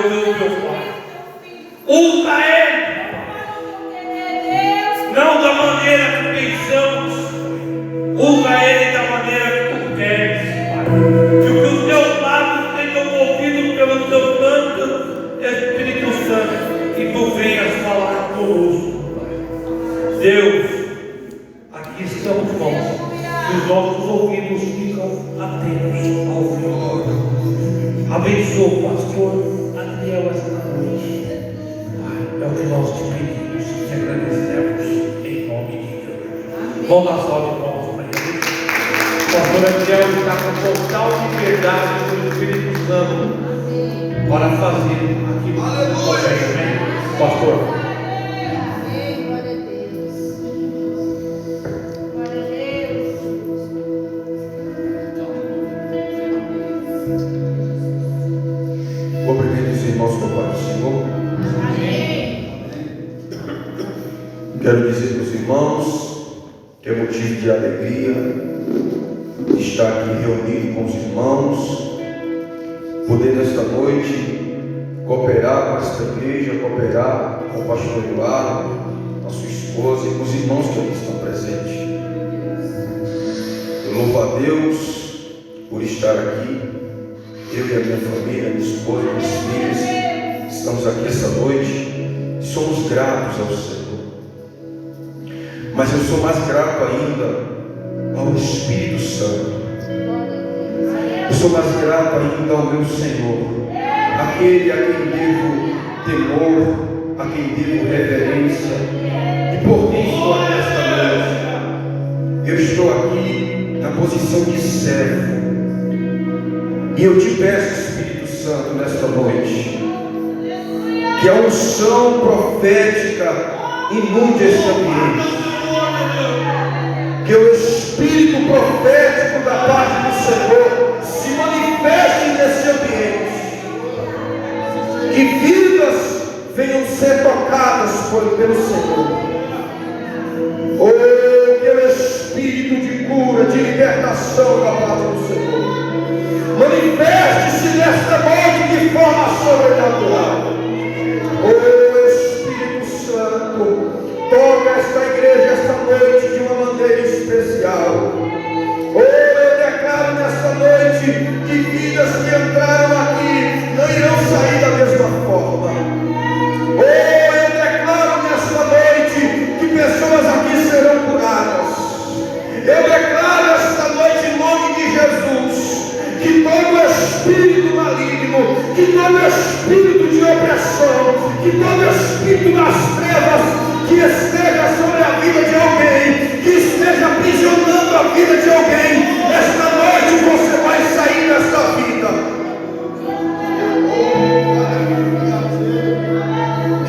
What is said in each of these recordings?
meu Pai. Usa ele, não da maneira que pensamos, usa ele da maneira que tu queres, Pai. Que os teus lábios sejam ouvidos pelo teu Santo Espírito Santo e tu venhas falar conosco, Pai. Deus, aqui estamos nós, os nossos ouvidos ficam atentos ao Senhor. Abençoa o pastor Adriel esta noite. Pai, é o que nós te pedimos e agradecemos em nome de Deus. Vamos dar salve de palmas para ele. O pastor Adriel está com total liberdade do Espírito Santo para fazer aquilo que ele consegue. Pastor. Quero dizer para os irmãos que é motivo de alegria estar aqui reunido com os irmãos, poder nesta noite cooperar com esta igreja, cooperar com o pastor Eduardo, com a sua esposa e com os irmãos que ali estão presentes. Eu louvo a Deus por estar aqui, eu e a minha família, minha esposa, minhas filhas, estamos aqui essa noite e somos gratos ao Senhor. Mas eu sou mais grato ainda ao Espírito Santo. Eu sou mais grato ainda ao meu Senhor, aquele a quem devo temor, a quem devo reverência, e por quem estou aqui nesta noite. Eu estou aqui na posição de servo, e eu te peço, Espírito Santo, nesta noite, que a unção profética inunde este ambiente. Que o Espírito profético da parte do Senhor se manifeste nesse ambiente. Que vidas venham ser tocadas pelo Senhor. Oh, que o Espírito de cura, de libertação da parte do Senhor manifeste-se nesta noite de forma sobrenatural. Oh, Espírito Santo, toca esta igreja esta noite de uma maneira especial. Oh, eu declaro nesta noite que vidas que entraram aqui não irão sair da mesma forma. Oh, eu declaro nesta noite que pessoas aqui serão curadas. Eu declaro esta noite em nome de Jesus que todo espírito maligno, que todo espírito de opressão, que todo espírito das trevas que esteja sobre a vida de alguém, que esteja aprisionando a vida de alguém, esta noite você vai sair desta vida.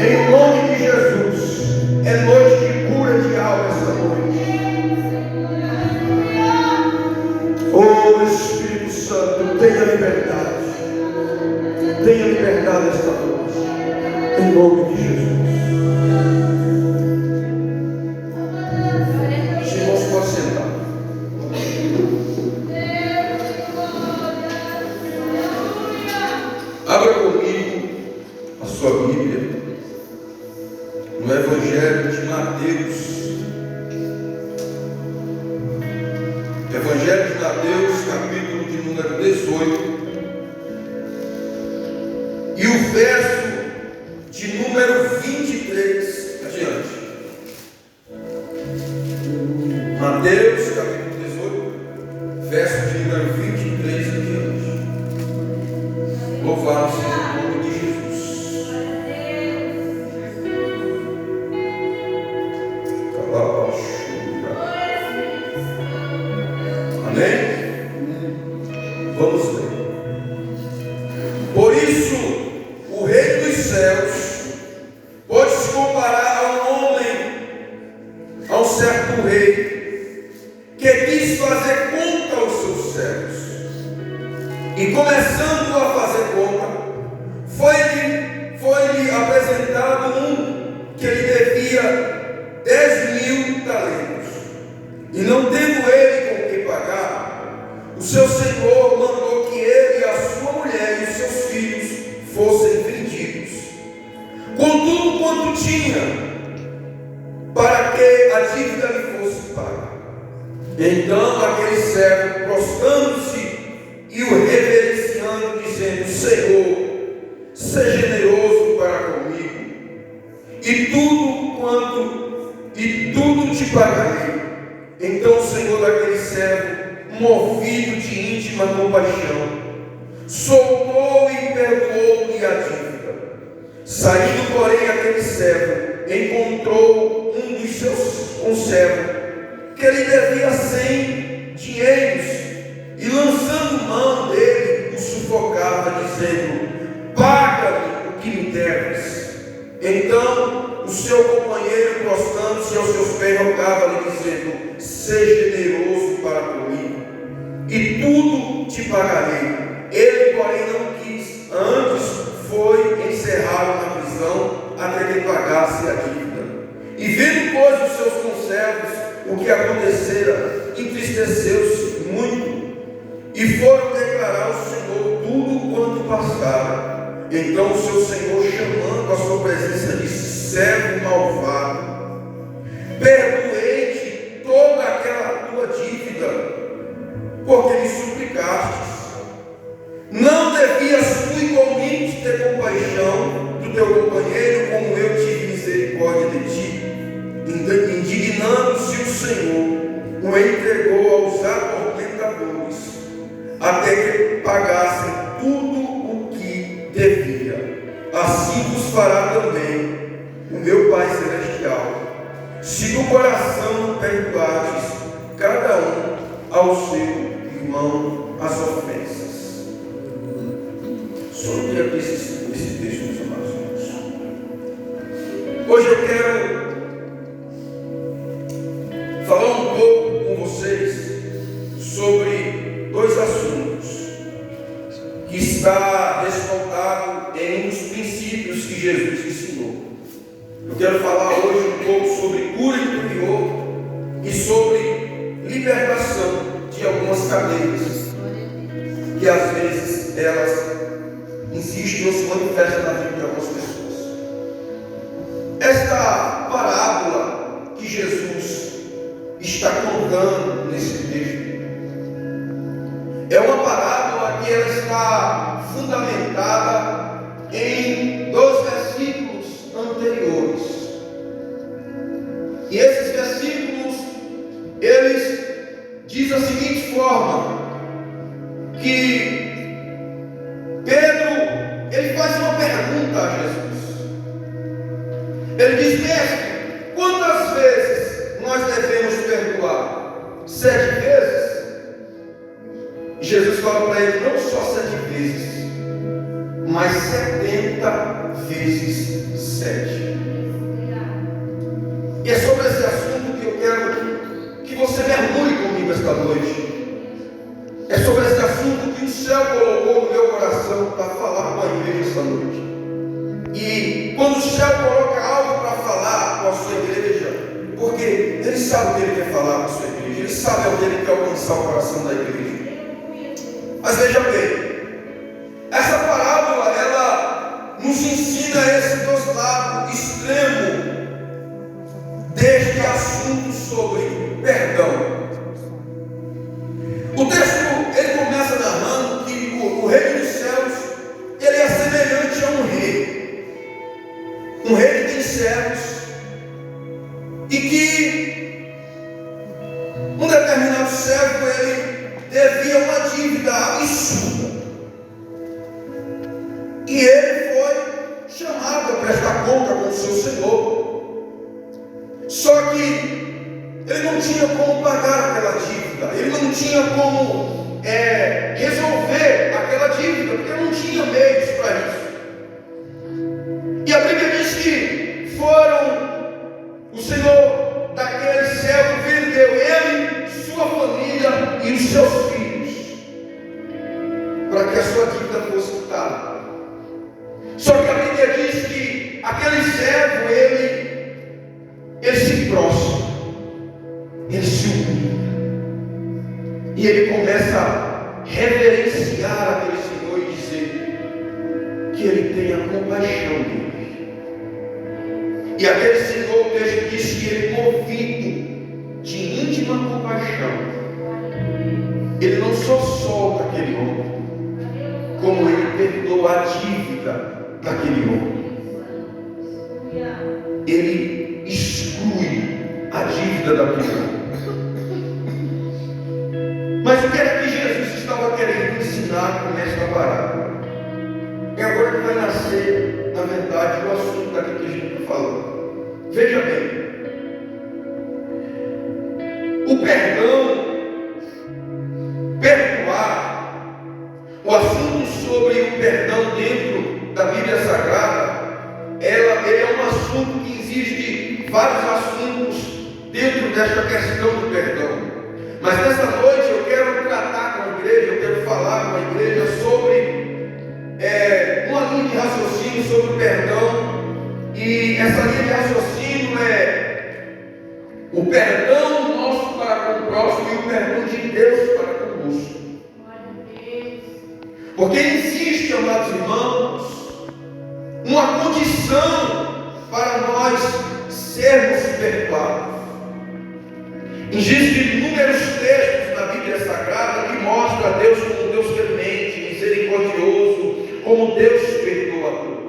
Em nome de Jesus, é noite de cura de alma esta noite. Oh, Espírito Santo, tenha liberdade esta noite, em nome de Jesus. Abra comigo a sua Bíblia no Evangelho de Mateus. Evangelho de Mateus, capítulo de número 18. E o verso de número 23 adiante. Mateus, capítulo 18, verso de número 23 adiante. Louvado seja o nome de Jesus. Amém? Vamos ler. Por isso, o Rei dos Céus pode se comparar a um homem, a um certo rei, que quis fazer conta aos seus servos. E começando a fazer conta, fossem vendidos, com tudo quanto tinha, para que a dívida lhe fosse paga. Então aquele servo, prostrando-se e o reverenciando, dizendo: Senhor, seja generoso para comigo, e tudo te pagarei. Então o Senhor daquele servo, movido de íntima compaixão, soltou e perdoou-lhe a dívida. Saindo, porém, aquele servo encontrou um dos seus conservos, que lhe devia 100 dinheiros, e lançando mão dele, o sufocava, dizendo: paga-me o que me deves. Então o seu companheiro, prostrando-se aos seus pés, rogava-lhe, dizendo: seja generoso para comigo, e tudo te pagarei. Ele, porém, não quis, antes foi encerrado na prisão até que pagasse a dívida. E vendo, pois, os seus conservos o que acontecera, entristeceu-se muito, e foram declarar ao Senhor tudo quanto passara. Então o seu Senhor, chamando à sua presença, disse: servo malvado, perdoei-te toda aquela tua dívida, porque me suplicastes. Não devias tu igualmente ter compaixão do teu companheiro, como eu tive misericórdia de ti? Indignando-se o Senhor, o entregou aos atormentadores, até que pagassem tudo o que devia. Assim vos fará também o meu Pai Celestial, se do coração não perdoardes cada um ao seu irmão as ofensas. Sobre esse texto, meus amados irmãos. Hoje eu quero falar um pouco com vocês sobre dois assuntos que está respaldado em um dos princípios que Jesus ensinou. Eu quero falar hoje um pouco sobre cura interior e sobre libertação de algumas cadeias que às vezes elas insistem ou se manifestam na vida de algumas pessoas. Esta parábola que Jesus está contando nesse texto é uma parábola que ela está fundamentada em 2 versículos anteriores. E esses versículos, eles dizem a seguinte forma: que Pedro, ele faz uma pergunta a Jesus. Ele diz: mestre, quantas vezes nós devemos perdoar? 7 vezes? E Jesus fala para ele: não só 7 vezes, mas 70 vezes 7. E é sobre esse assunto que eu quero que você mergulhe comigo esta noite. É sobre esse assunto que o céu colocou no meu coração para falar com a igreja esta noite. E quando o céu coloca algo para falar com a sua igreja, porque ele sabe o que ele quer falar com a sua igreja, ele sabe o que ele quer alcançar o coração da igreja. Mas veja bem, essa parábola, ela nos ensina esse dos lados extremo deste assunto sobre perdão. O texto, ele começa narrando que o reino dos céus, ele é semelhante a um rei que tem servos, e que um determinado servo, ele devia uma dívida absurda, e ele foi chamado a prestar conta com o seu senhor. Só que ele não tinha como pagar aquela dívida, ele não tinha como resolver aquela dívida, porque não tinha meios para isso. E a Bíblia diz que o Senhor daquele servo vendeu ele, sua família e os seus filhos, para que a sua dívida fosse quitada. Só que a Bíblia diz que aquele servo, ele se prostra, ele se humilha, e ele começa a reverenciar aquele Senhor e dizer que ele tem tenha compaixão dele. E aquele Senhor, o texto diz que ele, movido de íntima compaixão, ele não só solta aquele homem, como ele perdoa a dívida daquele homem. Ele exclui a dívida daquele homem. Mas o que era que Jesus estava querendo ensinar com esta parábola? É agora que vai nascer, na verdade, o assunto daquilo que a gente está falando. Veja bem, o perdão, perdoar, o assunto sobre o perdão dentro da Bíblia Sagrada, ele é um assunto que existe vários assuntos dentro desta questão do perdão. Mas nessa noite eu quero tratar com a igreja, eu quero falar com a igreja sobre uma linha de raciocínio sobre o perdão. E essa linha de raciocínio é o perdão nosso para com o próximo e o perdão de Deus para conosco. Porque existe, amados irmãos, uma condição para nós sermos perdoados. Existem inúmeros textos na Bíblia Sagrada que mostram a Deus como Deus clemente, misericordioso, como Deus perdoador.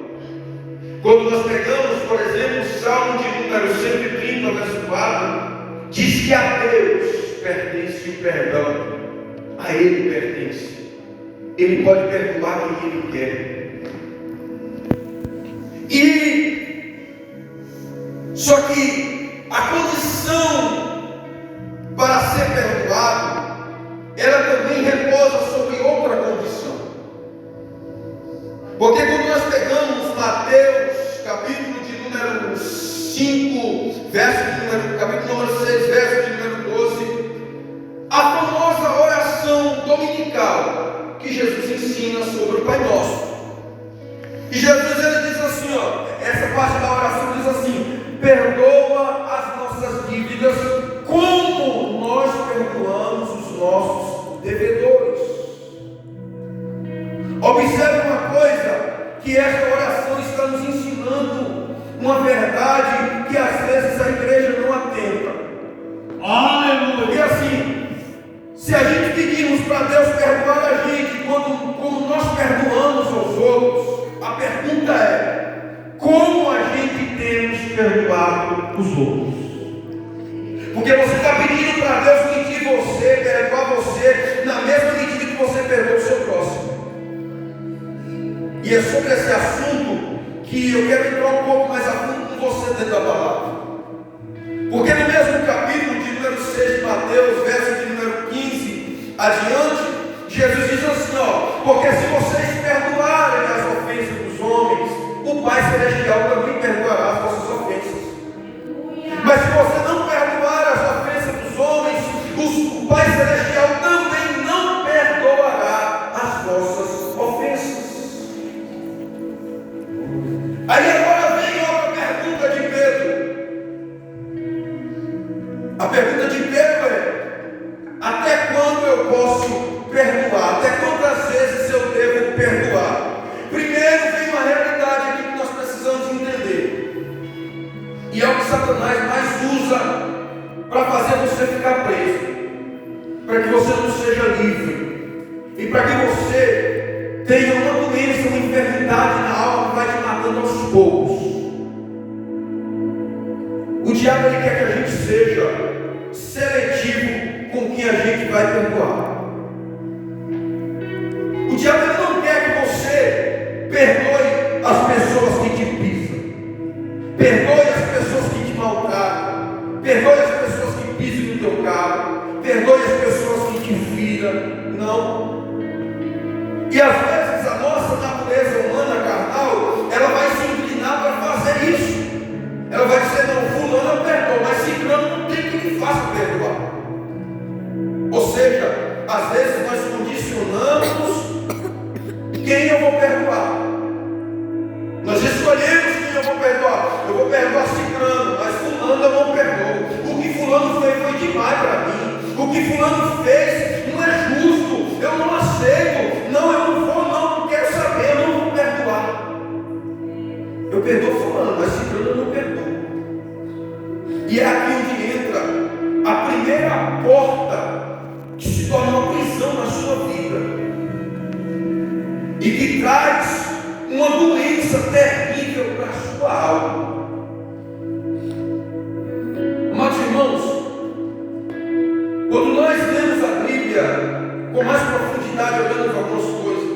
Quando nós pegamos, por exemplo, o Salmo de número 130, verso 4, diz que a Deus pertence o perdão, a Ele pertence. Ele pode perdoar quem Ele quer. Só que a condição para ser perdoado, ela também repousa sobre outra condição. Porque quando nós pegamos Mateus, capítulo de número 5, capítulo número 6, verso de número 12, a famosa oração dominical que Jesus ensina sobre o Pai Nosso. E Jesus ele diz assim, essa parte da oração diz assim: perdoa as nossas dívidas como nós perdoamos os nossos devedores. Observe uma coisa, que esta oração está nos ensinando uma verdade que às vezes a igreja não atenta. Aleluia! Porque assim, se a gente pedirmos para Deus perdoar a gente como nós perdoamos aos outros, a pergunta é: como a gente temos perdoado os outros? Porque você está pedindo para Deus medir você, perdoar você, na mesma medida que você perdoa o seu próximo. E é sobre esse assunto que eu quero entrar um pouco mais a fundo com você dentro da palavra. Porque no mesmo capítulo de número 6 de Mateus, verso de número 15 adiante, Jesus diz assim, porque se vocês perdoarem as ofensas dos homens, o Pai Celestial também perdoará as vossas ofensas. Mas se você não perdoar as ofensas dos homens, o Pai Celestial também não perdoará as vossas ofensas. Aí agora vem outra pergunta de Pedro. A pergunta de Pedro é: até quando eu posso perdoar? Até quantas vezes eu devo perdoar? Primeiro vem uma realidade aqui que nós precisamos entender. E é o que Satanás mais usa para fazer você ficar preso, para que você não seja livre, e para que você tenha uma doença, uma enfermidade na alma que vai te matando aos poucos. O diabo ele quer que a gente seja seletivo com quem a gente vai perdoar. O diabo ele não quer que você perdoe as pessoas que te pisam, perdoe as pessoas que te maltratam, perdoe as pessoas que pisam no teu carro, perdoe as pessoas que te viram. Não. E às vezes a nossa natureza humana carnal, ela vai se inclinar para fazer isso. Ela vai dizer: não, fulano eu perdoo, mas ciclano não tem que faça perdoar. Ou seja, às vezes nós condicionamos quem eu vou perdoar. Nós escolhemos quem eu vou perdoar. Eu vou perdoar ciclano, mas fulano eu não perdoo. O que fulano fez foi demais para mim. O que fulano fez não é justo. Eu não aceito. Não, eu não vou, não quero saber, eu não vou perdoar. Eu perdoo fulano, mas ciclano eu não perdoo. E é aqui onde entra a primeira porta que se torna uma prisão na sua vida e que traz uma doença terrível para a sua alma. Amados irmãos, quando nós lemos a Bíblia com mais profundidade, olhando algumas coisas,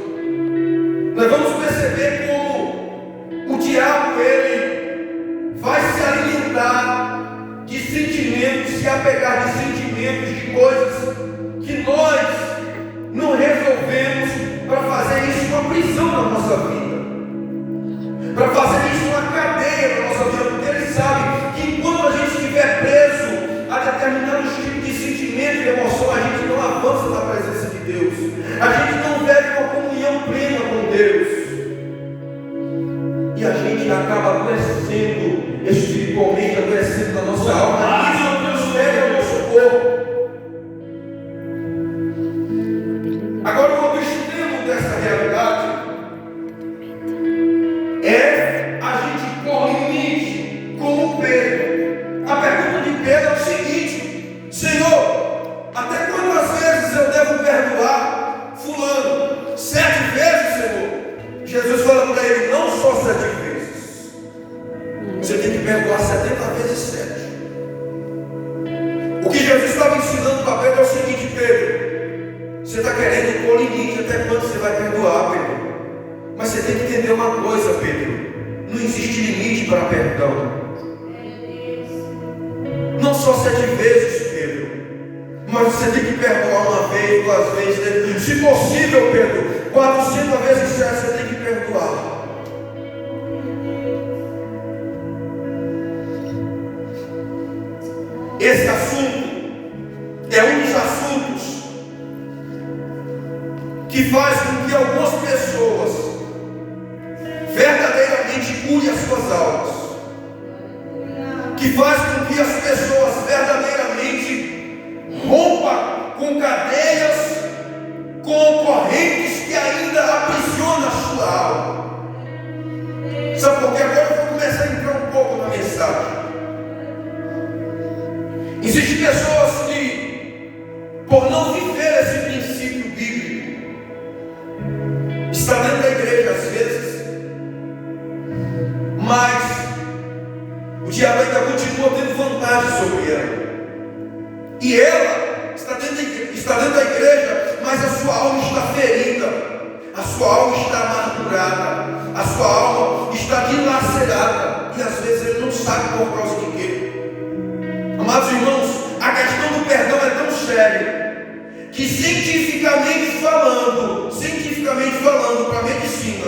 nós vamos perceber como o diabo ele vai se alimentar de sentimentos, se apegar de sentimentos, de coisas que nós não resolvemos, para fazer isso uma prisão na nossa vida, para fazer isso uma cadeia na nossa vida, porque ele sabe que enquanto a gente estiver preso a determinados tipos de sentimento e emoção, a gente não avança na presença de Deus, a gente não vive uma comunhão plena com Deus, e a gente acaba adoecendo espiritualmente, adoecendo na nossa alma. Isso transfere ao nosso corpo. Agora, o outro extremo dessa realidade é a gente pôr limite, como Pedro. A pergunta de Pedro é o seguinte: Senhor, até quantas vezes eu devo perdoar fulano? 7 vezes, Senhor? Jesus fala para ele: não só 7 vezes, você tem que perdoar 70 vezes 7. O que Jesus estava ensinando para Pedro é o seguinte: Pedro, você está querendo pôr limite até quando você vai perdoar, Pedro? Mas você tem que entender uma coisa, Pedro: não existe limite para perdão. Não só 7 vezes, Pedro, mas você tem que perdoar 1 vez, 2 vezes, se possível, Pedro, 400 vezes 7 você tem que perdoar. Esse assunto é um dos assuntos que faz com que algumas pessoas verdadeiramente curem as suas almas, que faz com que as pessoas verdadeiramente rompam com cadeias, com correntes que ainda aprisionam a sua alma. Sabe por quê? Agora eu vou começar a entrar um pouco na mensagem. Existem pessoas que, por não viver esse princípio bíblico, está dentro da igreja às vezes, mas o diabo ainda continua tendo vantagem sobre ela. E ela está dentro da igreja, mas a sua alma está ferida, a sua alma está amargurada, a sua alma está dilacerada, e às vezes ele não sabe por causa de quê. Amados irmãos, a questão do perdão é tão séria que cientificamente falando para a medicina,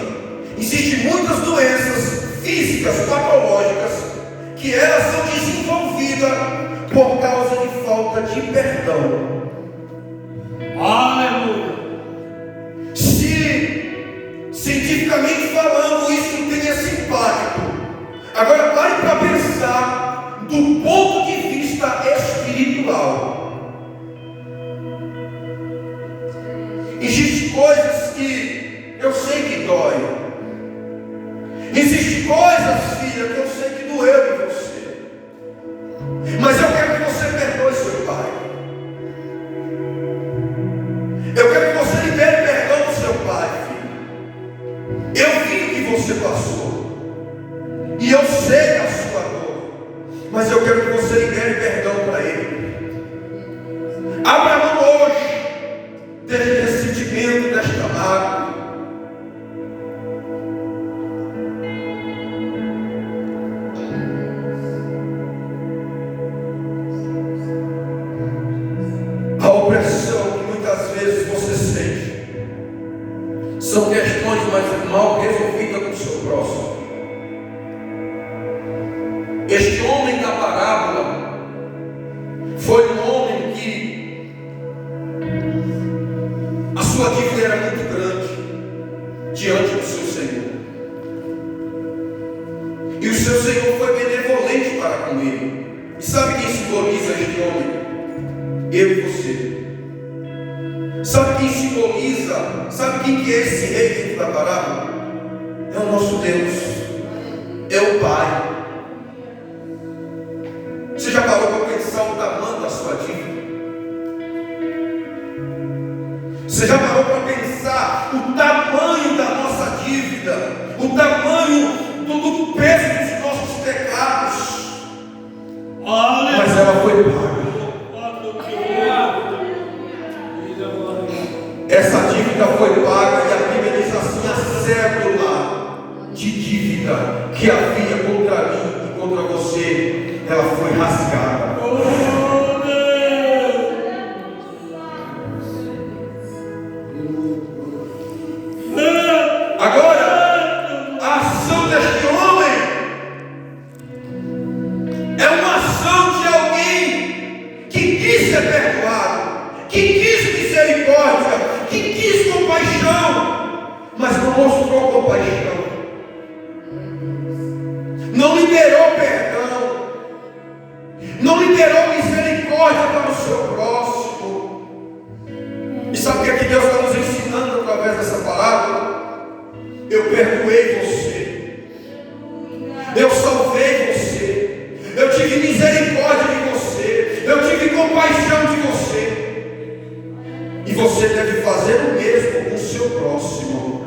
existem muitas doenças físicas, patológicas, que elas são desenvolvidas por causa de falta de perdão. Aleluia. Se cientificamente falando isso tem esse impacto, agora pare para pensar do ponto de vista espiritual. Existem coisas que eu sei que dói. Existem coisas, filha, que eu sei que doeu em você. Mas eu quero que você perdoe seu pai. Eu quero que você libere perdão do seu pai, filho. Eu vi o que você passou. E eu sei a sua dor. Mas eu quero que você libere perdão para ele. Abra a mão hoje deste ressentimento, desta mágoa. A opressão que muitas vezes você sente são questões mal resolvidas com o seu próximo. Este homem da parábola foi um homem que a sua dívida era muito grande diante do seu Senhor. E o seu Senhor foi benevolente para com ele. E sabe quem simboliza este homem? Eu e você. Sabe quem simboliza? Sabe quem que é esse rei dentro da parábola? É o nosso Deus. É é o Pai. Você já parou para pensar o tamanho da sua dívida? Você já parou para pensar o tamanho da nossa dívida? O tamanho do peso dos nossos pecados? Mas ela foi paga. Essa dívida foi paga e a Bíblia diz assim: a cédula de dívida que havia contra mim e contra você, ela foi rasgada. Agora, a ação deste homem é uma ação de alguém que quis ser perdoado, que quis misericórdia, que quis compaixão, mas não mostrou compaixão, não liberou perdão, não liberou misericórdia para o seu próximo. E sabe o que é que Deus está nos ensinando através dessa palavra? Eu perdoei você, eu salvei você, eu tive misericórdia de você, eu tive compaixão de você, e você deve fazer o mesmo com o seu próximo.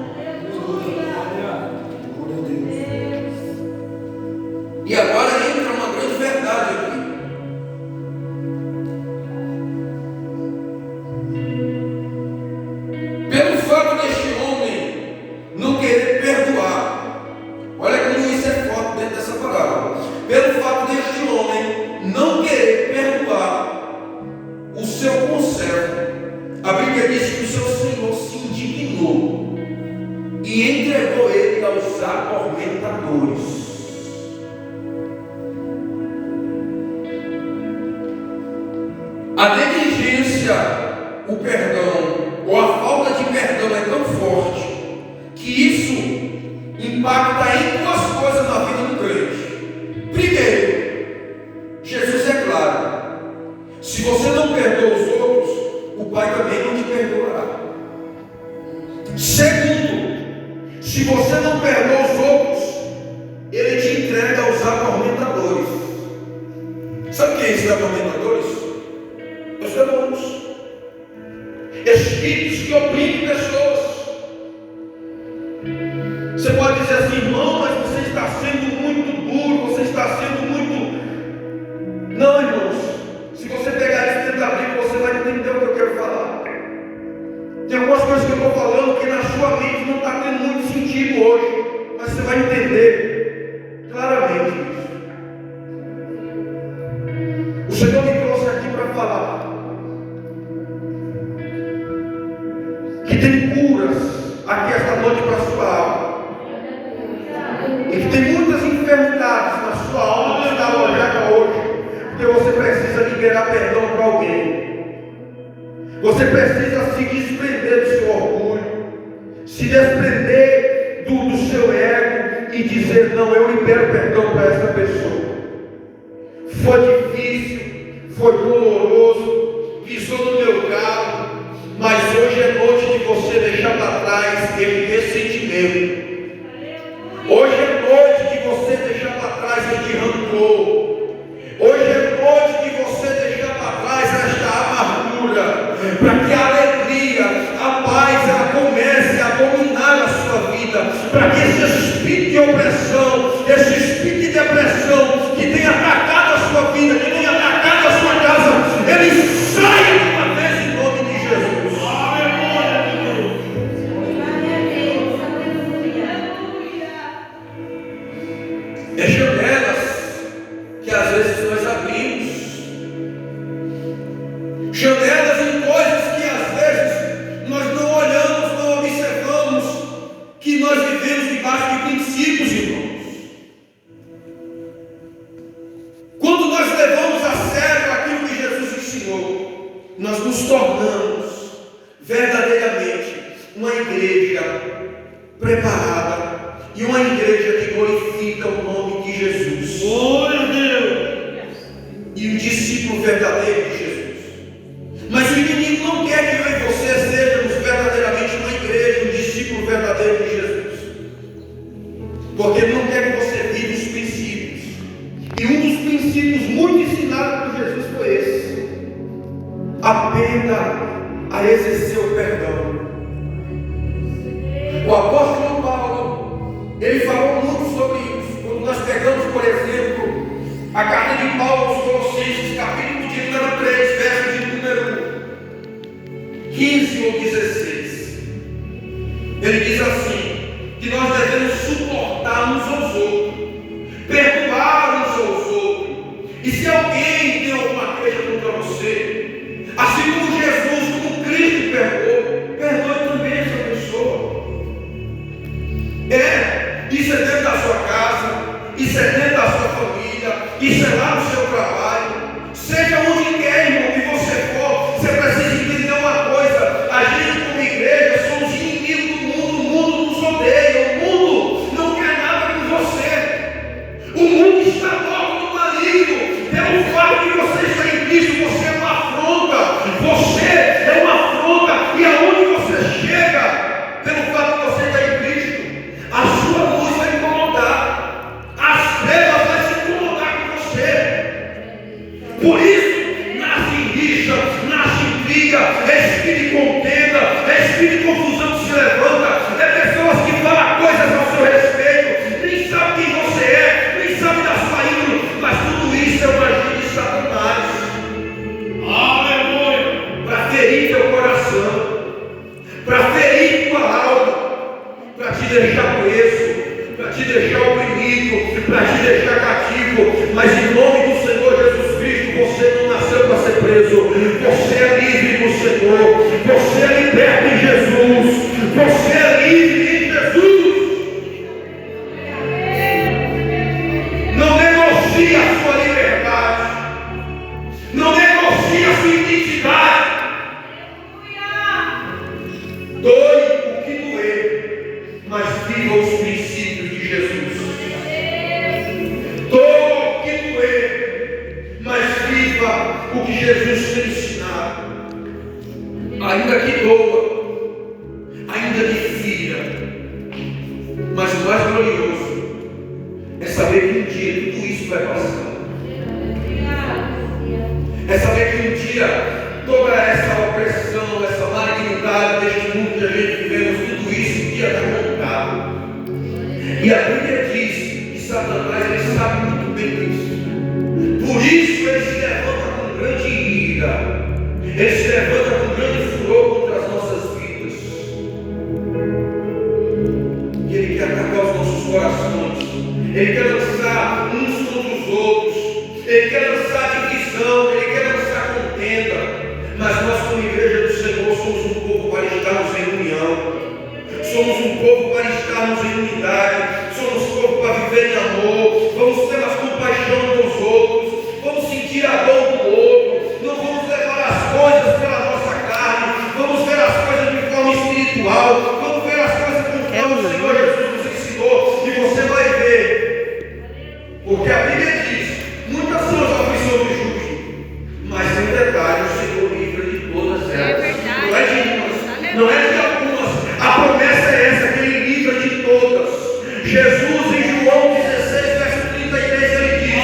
E agora entra uma grande verdade aqui. Pelo fato deste homem não querer perdoar, olha como isso é forte dentro dessa palavra. Pelo fato deste homem não querer perdoar o seu conservo, a Bíblia diz que o seu Senhor se indignou e entregou ele aos atormentadores. A negligência, o perdão, ou a falta de perdão é tão forte que isso impacta em duas coisas na vida do crente. Primeiro, Jesus é claro: se você não perdoa os outros, o Pai também não te perdoará. Segundo, se você não perdoa os outros, Ele te entrega aos atormentadores. Sabe quem é esses atormentadores? Os demônios, espíritos que oprimem pessoas. Você pode dizer assim: irmão, mas você está sendo muito duro, você está sendo muito... Não, irmãos, se você pegar isso dentro da Bíblia, você vai entender o que eu quero falar. Tem algumas coisas que eu estou falando que na sua mente não está tendo muito sentido hoje, mas você vai entender claramente isso. O Senhor me trouxe aqui para falar que tem curas aqui esta noite para a sua alma, e que tem muitas enfermidades na sua alma que está alojada hoje, porque você precisa liberar perdão para alguém. Você precisa se desprender do seu orgulho, se desprender do seu ego e dizer: não, eu libero perdão para essa pessoa. Foi difícil, foi doloroso, pisou no meu carro, mas hoje é noite de você deixar para trás esse ressentimento. Hoje é noite de você deixar para trás este rancor. Hoje é noite de você deixar para trás esta amargura, para que a alegria, a paz, ela comece a dominar a sua vida, para que esse espírito de opressão, esse espírito de depressão que tem atacado a sua vida, que tem atacado a sua casa, ele saia de uma vez em nome de Jesus. É janelas que às vezes nós abrimos, janelas em coisas que às vezes nós não olhamos, não observamos, que nós vivemos debaixo de princípios, irmãos. Quando nós levamos a sério aquilo que Jesus ensinou, nós nos tornamos verdadeiramente uma igreja preparada e uma igreja que glorifica o nome de Jesus. Glória a Deus! E o discípulo verdadeiro de Jesus. Mas o inimigo não quer que eu e você sejamos verdadeiramente uma igreja, um discípulo verdadeiro de Jesus, porque ele não quer que você viva os falou muito sobre isso. Quando nós pegamos, por exemplo, a carta de Paulo aos Colossenses, capítulo de número 3, verso de número 15 ou 16. Ele diz assim, que nós devemos suportar uns aos outros, perdoar uns aos outros. E se alguém tem alguma queixa contra você, assim como Jesus, como Cristo perdoou, perdoe também essa pessoa. Isso é dentro da sua casa, isso é dentro da sua família, isso é lá no seu trabalho, seja onde quer, irmão, que você for, você precisa entender uma coisa: a gente como igreja somos inimigos do mundo, o mundo nos odeia, o mundo não quer nada com você, o mundo está morto no maligno, pelo fato de você estar em Cristo, você é uma afronta, e aonde você chega, pelo fato de você estar em Cristo, a sua luz vai incomodar, as trevas vão se incomodar com você. Por isso, nasce rixa, nasce intriga, é espírito de contenda, é espírito de confusão que se levanta, é pessoas que falam coisas ao seu respeito, nem sabe quem você é, nem sabe da sua índole, mas tudo isso é uma agenda de Satanás. Aleluia! Para ferir teu coração, para ferir tua alma, para te deixar preso, para te deixar oprimido, para te deixar cativo. Mas em nome do Senhor Jesus Cristo, você não nasceu para ser preso, você é livre no Senhor, você é liberto em Jesus, você é livre em Jesus. Não negocie a sua liberdade, não negocie a sua identidade. Doe o que doer, mas viva os princípios de Jesus. Doa o que doer, mas viva o que Jesus tem ensinado. Ainda que doa, ainda que fira, mas o mais glorioso é saber que um dia tudo isso vai passar. É saber que um dia toda essa opressão, essa malignidade deste mundo que a gente vivemos, tudo isso um dia está contado. E a Bíblia diz que Satanás, ele sabe muito bem disso. Por isso ele se levanta com grande ira, ele se levanta com grande furor contra as nossas vidas. E ele quer atacar os nossos corações, ele quer lançar uns contra os outros, ele quer lançar divisão, ele quer lançar contenda. Mas nós, como igreja do Senhor, somos um povo para estarmos em união, somos um povo para estarmos em unidade, somos um povo para viver em amor, vamos ter mais compaixão dos outros, vamos sentir a dor do outro, não vamos levar as coisas pela nossa carne, vamos ver as coisas de forma espiritual, vamos ver as coisas conforme o Senhor Jesus nos ensinou, e você vai ver, porque a Bíblia diz: muitas são as aflições do justo, mas em detalhe o Senhor livra de todas elas. Não é de umas, não é de algumas. A promessa é essa, que Ele livra de todas. Jesus, em João 16, verso 33, Ele diz: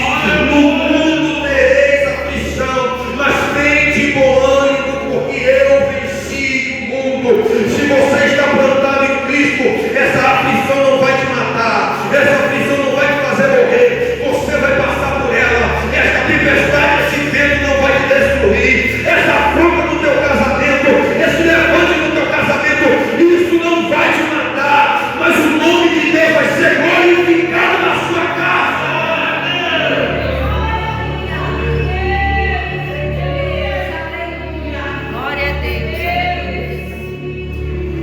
no mundo tereis aflição, mas tende bom ânimo, porque eu venci o mundo. Se você está plantado em Cristo, essa aflição não vai te matar, essa aflição não vai te fazer morrer, você vai passar por ela. Essa tempestade, esse vento não vai te destruir, essa afronta no teu casamento, esse levante no teu casamento, isso não vai te matar, mas o nome de Deus vai ser glorificado na sua casa. Glória a Deus.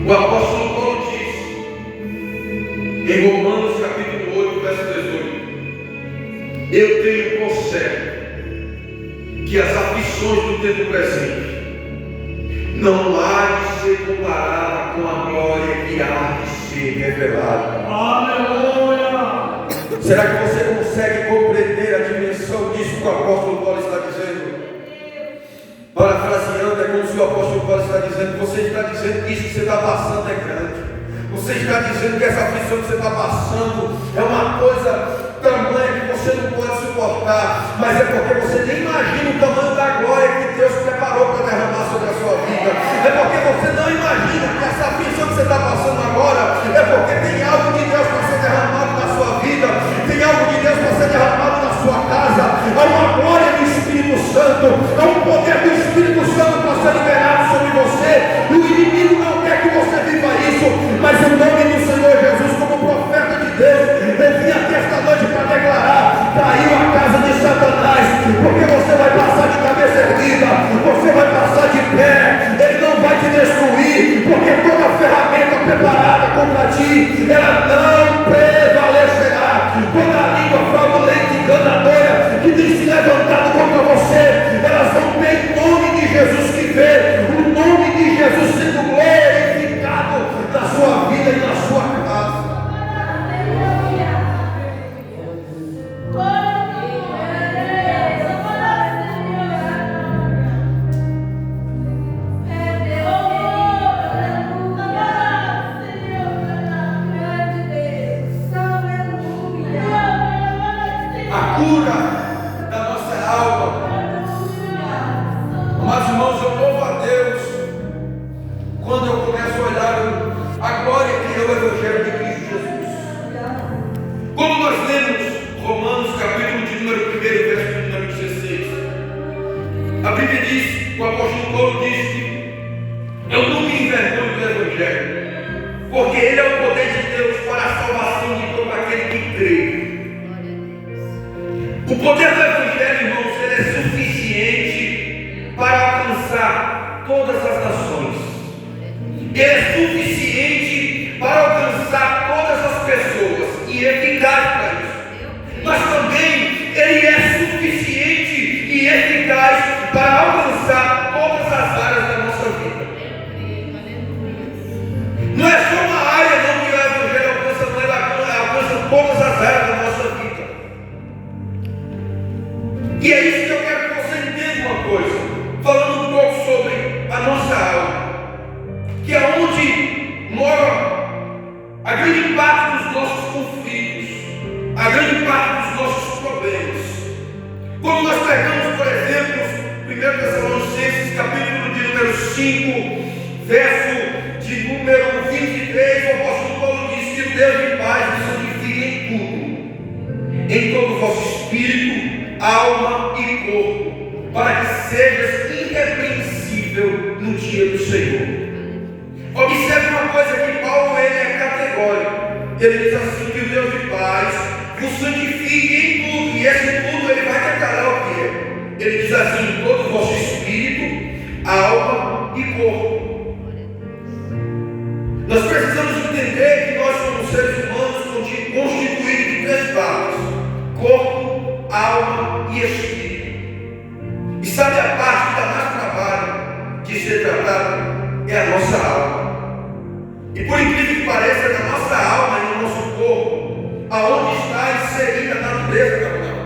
O apóstolo Paulo diz em Romanos capítulo 8, verso 18: eu tenho por certo que as aflições do tempo presente não há de ser comparada com a glória que há de ser revelada. Aleluia! Será que você consegue compreender a dimensão disso que o apóstolo Paulo está dizendo? Parafraseando, é como se o apóstolo Paulo está dizendo: você está dizendo que isso que você está passando é grande. Você está dizendo que essa aflição que você está passando é uma coisa tamanha que você não pode suportar, mas é porque você nem imagina o tamanho da glória que Deus preparou para derramar sobre a sua vida. É porque você não imagina que essa aflição que você está passando agora é porque tem algo de Deus para ser derramado na há uma glória do Espírito Santo, há um poder do Espírito Santo para ser liberado sobre você. E o inimigo não quer que você viva isso, mas o nome do Senhor Jesus, como profeta de Deus, eu vim aqui esta noite para declarar: caiu a casa de Satanás, porque você vai passar de cabeça erguida, você vai passar de pé, ele não vai te destruir, porque toda ferramenta preparada contra ti, ela não prevalecerá. Toda a língua fraudulenta e enganadora que tem se levantado contra você, elas vão ter em nome de Jesus que vê o nome de Jesus sendo glorificado na sua vida e na sua casa. A cura da nossa alma. Mas, irmãos, eu louvo a Deus quando eu começo a olhar a glória que é o Evangelho de Cristo Jesus. Como nós lemos Romanos, capítulo de número 1, verso de número 16, a Bíblia diz, o apóstolo Paulo disse: eu não me envergonho do Evangelho, porque ele é o poder de Deus para a salvação de todo aquele que crê. O poder do Evangelho, irmãos, ele é suficiente para alcançar todas as nações. Ele é suficiente para alcançar todas as pessoas e eficaz para isso. Mas também ele é suficiente e eficaz para alcançar todas as áreas da nossa vida. Não é só uma área não que o Evangelho alcança, não, ele alcança todas as áreas da nossa vida. E é isso que eu quero que você entenda uma coisa, falando um pouco sobre a nossa alma, que é onde mora a grande parte dos nossos conflitos, a grande parte dos nossos problemas. Quando nós pegamos, por exemplo, 1 Tessalonicenses, capítulo de número 5, verso de número 23, o apóstolo Paulo diz que o Deus de paz nos santifique em tudo, em todo o vosso espírito, alma e corpo, para que sejas irrepreensível no dia do Senhor. Observe uma coisa que Paulo ele é categórico. Ele diz assim: que o Deus de paz vos santifique em tudo, e esse tudo ele vai declarar o que é. Ele diz assim: em todo o vosso espírito, alma e corpo. Nós precisamos entender que nós somos seres humanos constituídos de três partes: corpo, alma e espírito. E sabe a parte que dá mais trabalho de ser tratada? É a nossa alma. E por incrível que pareça, é na nossa alma e no nosso corpo aonde está inserida a natureza carnal.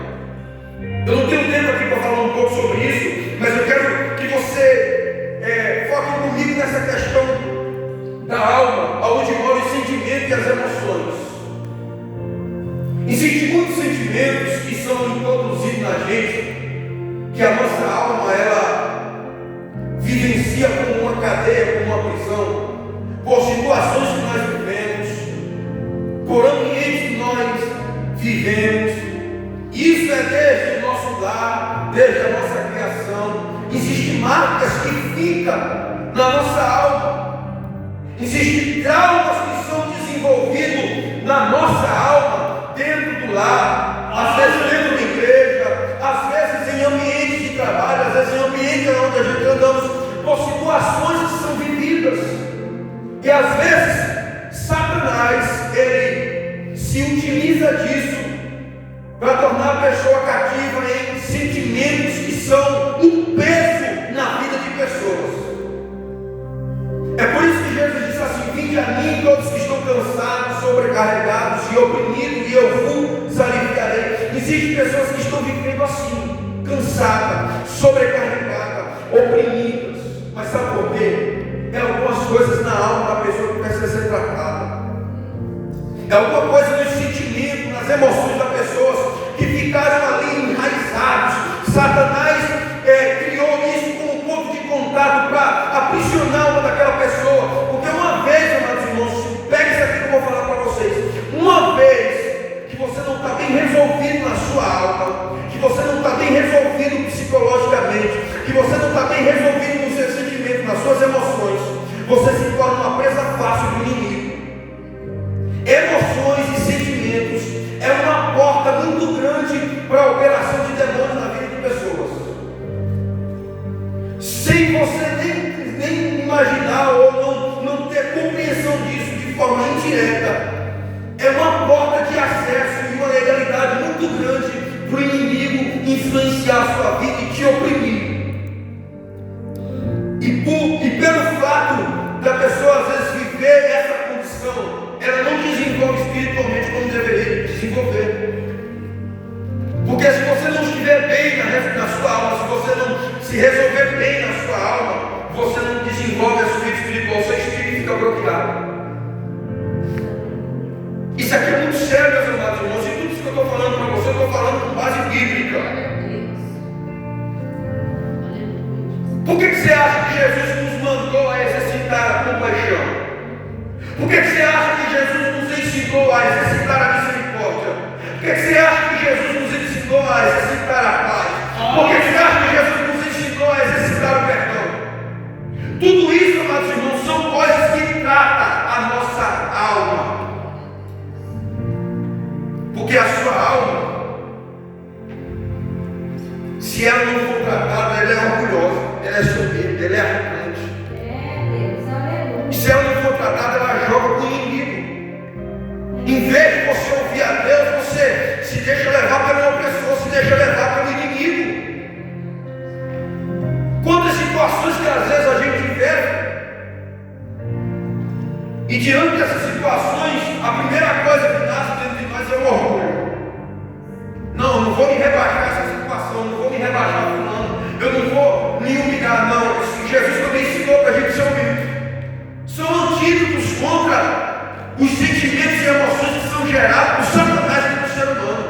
Eu não tenho tempo aqui para falar um pouco sobre isso, mas eu quero que você foque comigo nessa questão da alma, aonde moram os sentimentos e as emoções. Existem muitos sentimentos que são introduzidos na gente, que a nossa alma ela vivencia como uma cadeia, como uma prisão, por situações que nós vivemos, por ambientes que nós vivemos. Isso é desde o nosso lar, desde a nossa criação. Existem marcas que ficam na nossa alma. Existem traumas que são desenvolvidos na nossa alma, dentro do lar, às vezes dentro da igreja, às vezes em ambientes de trabalho, às vezes em ambientes onde a gente andamos por situações que são vividas. E às vezes Satanás ele se utiliza disso para tornar a pessoa cativa em sentimentos que são um peso na vida de pessoas. É por isso que Jesus disse assim: vinde a mim todos que estão cansados, sobrecarregados e oprimidos, e eu vos aliviarei. Existem pessoas que estão vivendo assim, cansadas, sobrecarregadas, oprimidas. Mas sabe por quê? É algumas coisas na alma da pessoa que precisa ser tratada. É alguma coisa nos sentimentos, nas emoções da pessoa que ficaram ali enraizados. Satanás criou isso como ponto de contato para aprisionar a alma daquela pessoa. Porque uma vez, amados irmãos, pegue isso aqui que eu vou falar para vocês. Uma vez que você não está bem resolvido na sua alma, que você não está oprimir. E pelo fato da pessoa às vezes viver essa condição, ela não desenvolve espiritualmente como deveria desenvolver. Porque se você não estiver bem na sua alma, se você não se resolver bem na sua alma, você não desenvolve a sua vida espiritual, seu espírito fica bloqueado. Isso aqui é muito sério, meus amados irmãos, e tudo isso que eu estou falando para você, eu estou falando com base bíblica. Por que você acha que Jesus nos mandou a exercitar a compaixão? Por que você acha que Jesus nos ensinou a exercitar a misericórdia? Por que você acha que Jesus nos ensinou a exercitar a paz? Por que você acha que Jesus nos ensinou a exercitar o perdão? Tudo isso, amados irmãos, são coisas que tratam a nossa alma. Porque a sua alma, se ela não for tratada, ela é orgulhosa, ela é soberba, ela é arrogante. E se ela não for tratada, ela joga com o inimigo. Em vez de você ouvir a Deus, você se deixa levar pelo opressor, se deixa levar pelo inimigo. Quantas situações que às vezes a gente vê, e diante dessas situações, a primeira coisa que nasce dentro de nós é o orgulho. Não vou me rebaixar essa situação, não vou me rebaixar fulano, eu não vou me humilhar, não. Jesus também ensinou para a gente ser humilde. São antídotos contra os sentimentos e emoções que são gerados por Satanás e do ser humano.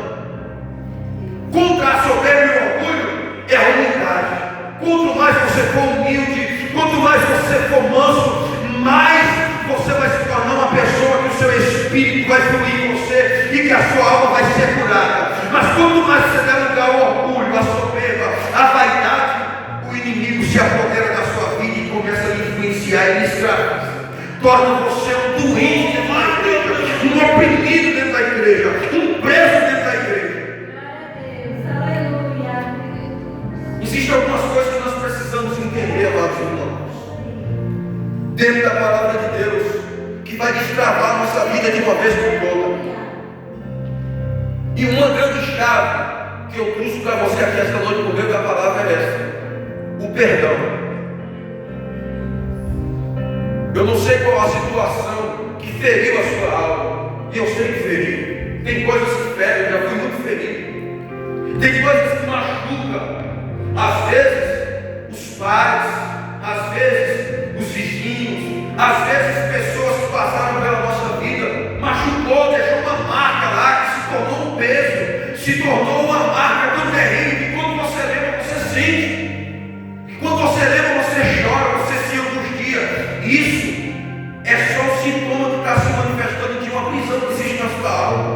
Contra a soberba e o orgulho é a humildade. Quanto mais você for humilde, quanto mais você for manso, mais você vai se tornar uma pessoa que o seu espírito vai fluir em você e que a sua alma vai ser curada. Mas quanto mais você der lugar ao orgulho, à soberba, à vaidade, o inimigo se apodera da sua vida e começa a lhe influenciar e lhe escravizar. Torna você um doente dentro da igreja, um oprimido dentro da igreja, um preso dentro da igreja. Existem algumas coisas que nós precisamos entender, amados irmãos, dentro da palavra de Deus, que vai destravar a nossa vida de uma vez por toda. E uma grande chave que eu trouxe para você aqui esta noite por meio da palavra é essa: o perdão. Eu não sei qual a situação que feriu a sua alma, e eu sei que feriu. Tem coisas que ferem, eu já fui muito ferido. Tem coisas que machucam. Às vezes os pais, às vezes os vizinhos, às vezes pessoas que passaram pela nossa vida, machucou, deixou uma marca lá que se tornou um peso, se tornou uma marca tão terrível que quando você lembra, você sente. E quando você lembra, você chora, você se angustia. Isso é só um sintoma que está se manifestando de uma prisão que existe na sua alma.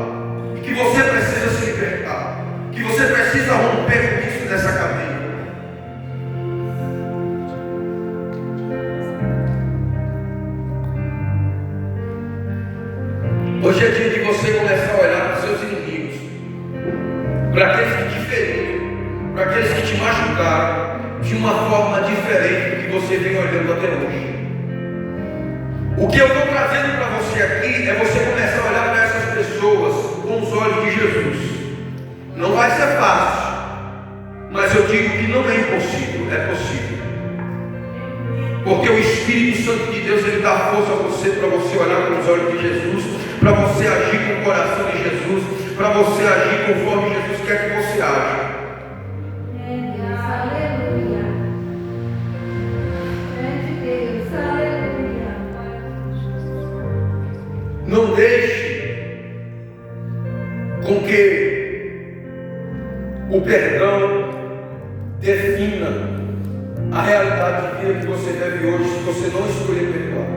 E que você precisa se libertar. Que você precisa romper com isso dessa cadeia. Hoje é dia de você começar a olhar para os seus inimigos, para aqueles que te feriram, para aqueles que te machucaram, de uma forma diferente do que você vem olhando até hoje. O que eu estou trazendo para você aqui é você começar a olhar para essas pessoas com os olhos de Jesus. Não vai ser fácil, mas eu digo que não é impossível, é possível. Porque o Espírito Santo de Deus, ele dá força a você para você olhar com os olhos de Jesus, para você agir com o coração de Jesus, para você agir conforme Jesus quer que você haja. Não deixe com que o perdão defina a realidade de vida que você deve hoje, se você não escolher perdoar.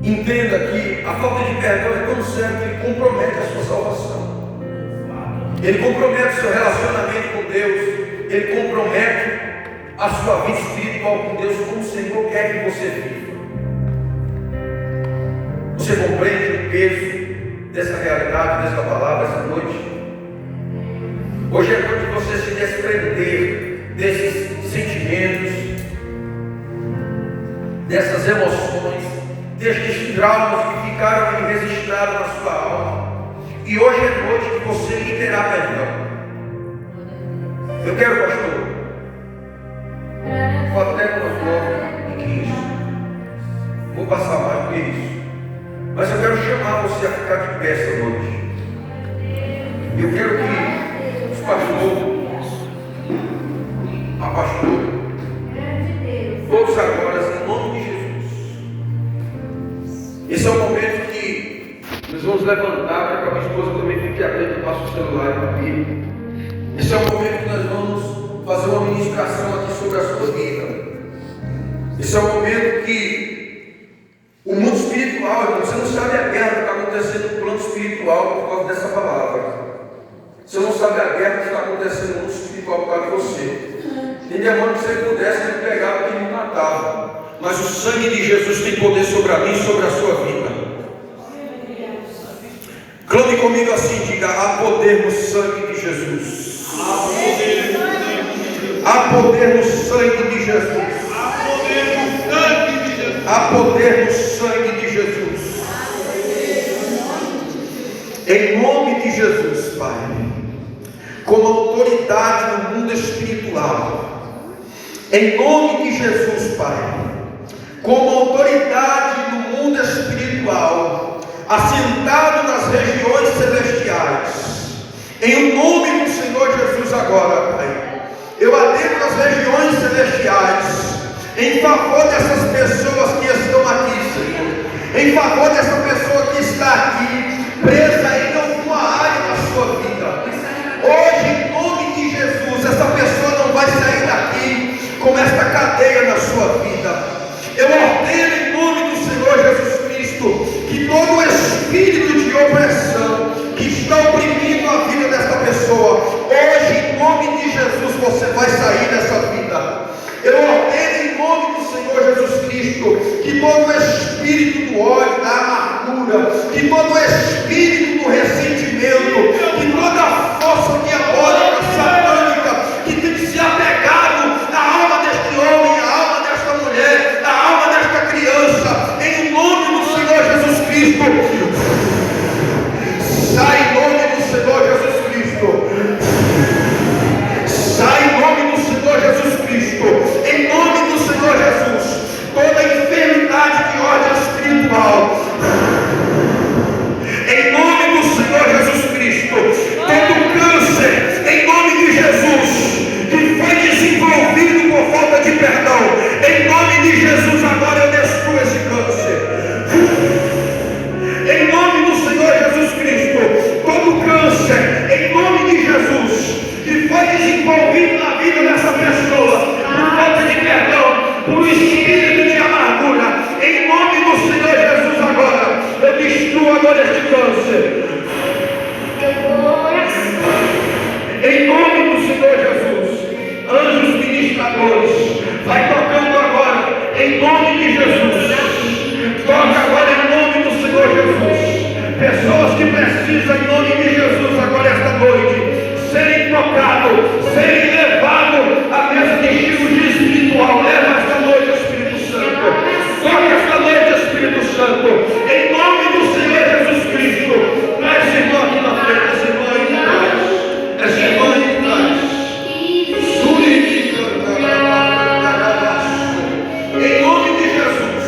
Entenda que a falta de perdão é tão sério que ele compromete a sua salvação. Ele compromete o seu relacionamento com Deus. Ele compromete a sua vida espiritual com Deus, como o Senhor quer que você viva. Você compreende o peso dessa realidade, dessa palavra, essa noite? Hoje é noite de você se desprender desses sentimentos, dessas emoções, destes traumas que ficaram registrados na sua alma. E hoje é noite que você liberar perdão. Eu quero, pastor, passar mais do que isso. Mas eu quero chamar você a ficar de pé esta noite. Eu quero que os pastores, a pastora, todos agora, em nome de Jesus. Esse é o momento que nós vamos levantar para que a minha esposa também fique atenta, passe o celular e papel. Esse é o momento que nós vamos fazer uma ministração aqui sobre a sua vida. Esse é o momento que o mundo espiritual, irmão, você não sabe a guerra que está acontecendo no plano espiritual por causa dessa palavra. Você não sabe a guerra que está acontecendo no mundo espiritual por causa de você. Tem demônio que se ele pudesse, ele pegava e me matava. Mas o sangue de Jesus tem poder sobre a mim e sobre a sua vida. Clame comigo assim, diga: há poder no sangue de Jesus. Há poder no sangue de Jesus. Há poder no sangue de Jesus. Em nome de Jesus, Pai, como autoridade no mundo espiritual, em nome de Jesus, Pai, como autoridade no mundo espiritual, assentado nas regiões celestiais, em nome do Senhor Jesus agora, Pai, eu adentro as regiões celestiais, em favor dessas pessoas que estão aqui, Senhor, em favor dessa pessoa que está aqui, presa em alguma área da sua vida. Hoje, em nome de Jesus, essa pessoa não vai sair daqui com esta cadeia na sua vida. Eu ordeno em nome do Senhor Jesus Cristo que todo espírito de opressão que está oprimindo a vida desta pessoa, hoje, em nome de Jesus, você vai sair dessa vida. Eu ordeno em nome do Senhor Jesus Cristo que todo espírito do ódio, da amargura, que todo espírito do ressentimento, que toda força diabólica, satânica, que tem se apegado na alma deste homem, na alma desta mulher, na alma desta criança, em nome do Senhor Jesus Cristo, sai em nome do Senhor Jesus Cristo. Sai em nome do Senhor Jesus Cristo. Em nome do Senhor Jesus. Toda enfermidade de ordem espiritual, em nome do Senhor Jesus Cristo. Todo câncer, em nome de Jesus, que foi desenvolvido por falta de perdão, em nome de Jesus, agora eu destruo esse câncer. Em nome do Senhor Jesus Cristo. Todo câncer, em nome de Jesus, que foi desenvolvido na vida dessa pessoa por falta de perdão, por um espírito de amargura, em nome do Senhor Jesus agora, eu destruo agora este câncer. Em nome do Senhor Jesus, anjos ministradores, vai tocando agora, em nome de Jesus. Toca agora em nome do Senhor Jesus. Pessoas que precisam, em nome de Jesus, agora esta noite, serem tocados, serem levados à mesa de cirurgia espiritual. Leva esta noite, Espírito Santo. Toca esta noite, Espírito Santo. Em nome do Senhor Jesus Cristo. Traz esse irmão aqui na frente, essa irmã aí de trás. Essa irmã aí de trás. Em nome de Jesus.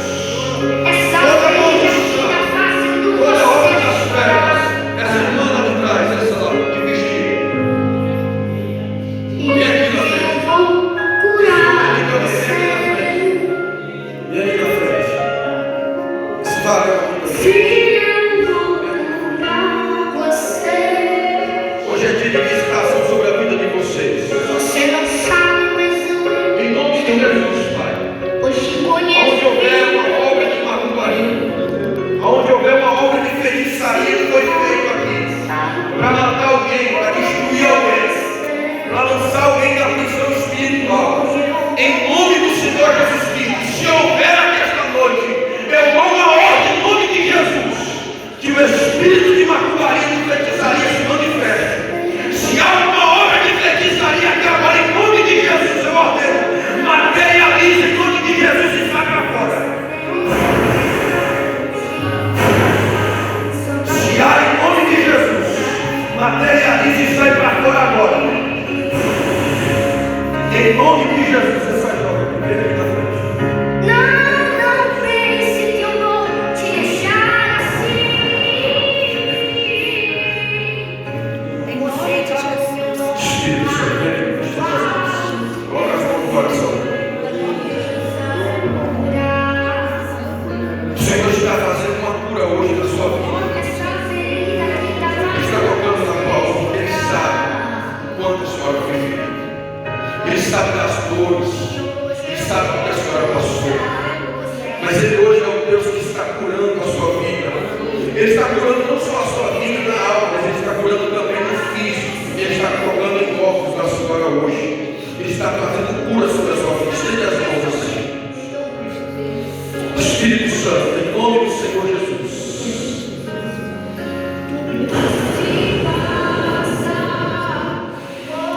Toda maldição, toda obra das trevas, essa irmã lá de trás, essa lá, de vestido. Vem aqui na frente. Vem aí na frente. Espalha aqui. Hoje é dia de visitação sobre a vida de vocês. Em nome de Jesus, Pai. Onde houver uma obra de macumbaria, onde houver uma obra de feitiçaria que foi feita aqui, para matar alguém, para destruir alguém, para lançar alguém da prisão espiritual, em nome do Senhor Jesus Cristo, se houver aqui esta noite, eu dou uma ordem em nome de Jesus, que o espírito de macumbaria e de feitiçaria se manifeste. Se há uma obra de feitiçaria aqui agora, em nome de Jesus, eu ordeno, materialize em nome de Jesus e sai para fora. Se há em nome de Jesus, materialize e sai para fora agora. Em nome de Jesus, você sai logo. Vem aqui na frente. Não pense que eu sabe das dores, Ele sabe o que a senhora passou. Mas Ele hoje é o Deus que está curando a sua vida. Ele está curando não só a sua vida na alma, mas Ele está curando também no físico. Ele está colocando em corpos da senhora hoje. Ele está trazendo cura sobre a sua vida. Estende as mãos assim. Espírito Santo, em nome do Senhor Jesus.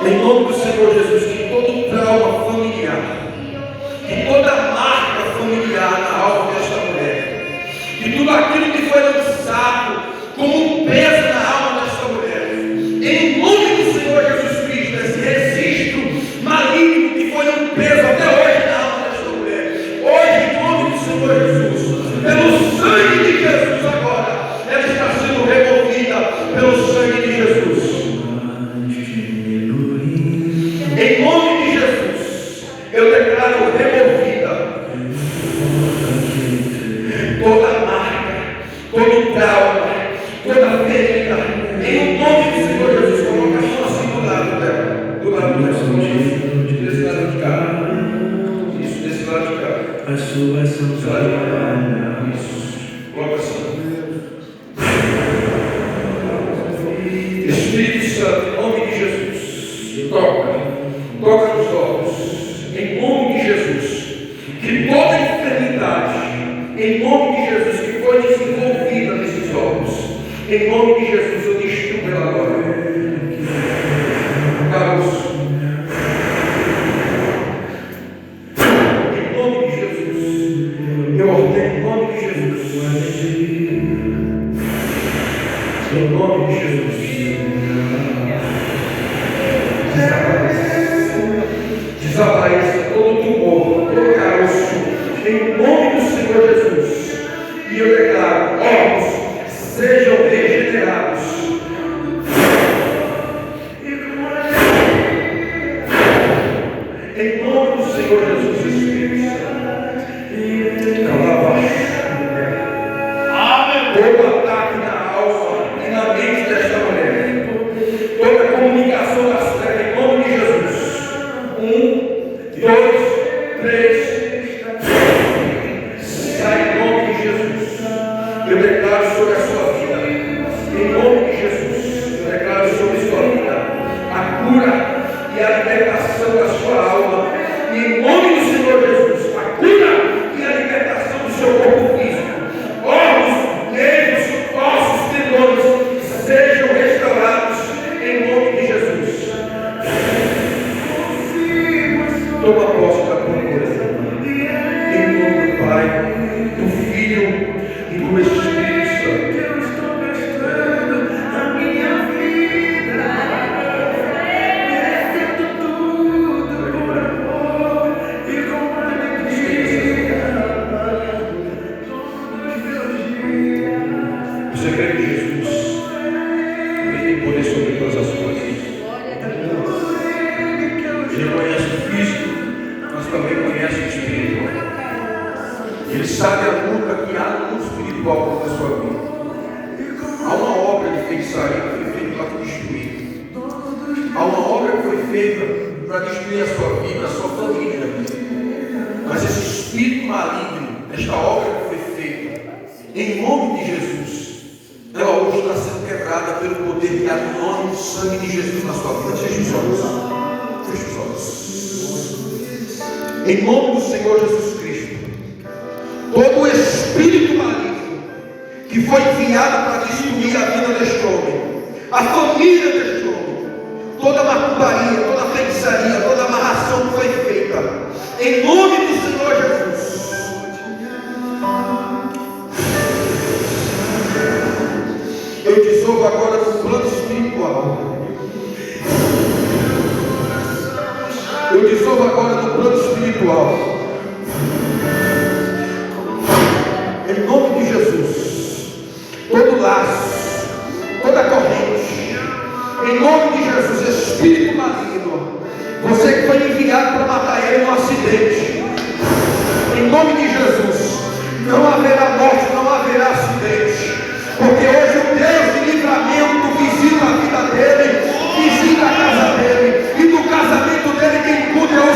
Em nome do Senhor Jesus, que todo trauma familiar, que toda marca familiar na alma desta mulher, que tudo aquilo que foi lançado como um peso na alma desta mulher, em nome do Senhor Jesus Cristo, esse registro maligno que foi um peso até hoje na alma desta mulher, hoje em nome do Senhor Jesus, pelo sangue de Jesus agora, ela está sendo removida pelo sangue de Jesus. Em nome de Jesus, eu declaro removida toda marca, todo trauma, toda ferida. Em nome do Senhor Jesus, coloca a mão assim do lado dela, do lado desse lado de cá. Isso, desse lado de cá. As suas são Isso, coloca assim. Espírito Santo, em nome de Jesus, toca nos olhos, em nome de Jesus, que toda enfermidade, em nome de Jesus, que foi desenvolvida nesses olhos, em nome de Jesus, eu destruo ela agora. Caroço, em nome de Jesus, eu ordeno em nome de Jesus, em nome de Jesus. Desapareça todo tumor, todo caroço, em nome do Senhor Jesus. E eu declaro: órgãos sejam regenerados. Em nome do Senhor Jesus, Espírito Santo. Todo ataque na alma e na mente desta mulher, toda comunicação das trevas, em nome de Jesus. 1, 2, 3. Sai em nome de Jesus. Eu declaro sobre a sua vida. Em nome de Jesus. Eu declaro sobre a sua vida a cura e a libertação da sua alma. E em nome do Senhor Jesus, a cura e a libertação do seu corpo físico. Órgãos, nervos, ossos, tendões sejam restaurados em nome de Jesus. Toma posse da tua cura, em nome do Pai, do Filho e do Espírito Santo. Eu estou gastando a minha vida, recebendo tudo por amor e com alegria, todos os meus dias. Você crê que Jesus Ele tem poder sobre todas as coisas? Ele conhece o físico, mas também conhece o espiritual. Ele sabe a luta que há no espiritual na sua vida. Há uma obra de feitiçaria que foi feita para te destruir. Há uma obra que foi feita para destruir a sua vida, a sua família. Mas esse espírito maligno, esta obra que foi feita, em nome de Jesus, ela hoje está sendo quebrada pelo poder que há no nome do sangue de Jesus na sua vida. Feche os olhos. Feche os olhos. Em nome do Senhor Jesus Cristo, todo o espírito maligno que foi enviado para destruir a vida deste homem, a família deste homem, toda macumbaria, toda feitiçaria, toda amarração que foi feita, em nome do Senhor Jesus, eu dissolvo agora no plano espiritual. Eu dissolvo agora no plano espiritual. Em nome de Jesus. Todo laço, toda corrente. Em nome de Jesus, espírito maligno. Você que foi enviado para matar ele no acidente. Em nome de Jesus. Não haverá morte, não haverá acidente. Porque hoje o Deus de livramento visita a vida dele, visita a casa dele. E no casamento dele quem cuida é o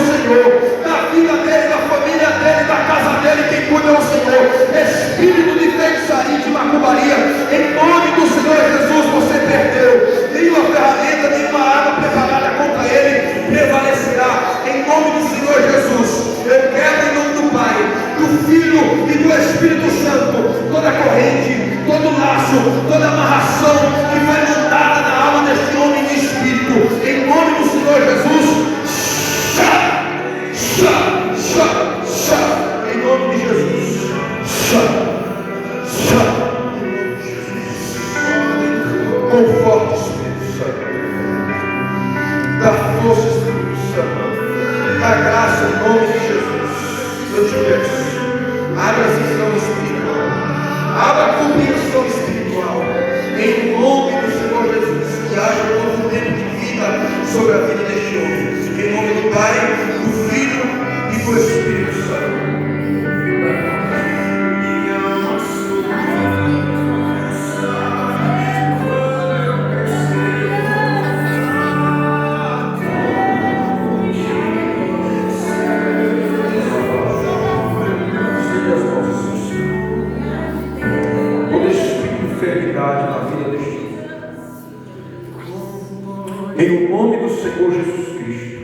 Em o nome do Senhor Jesus Cristo.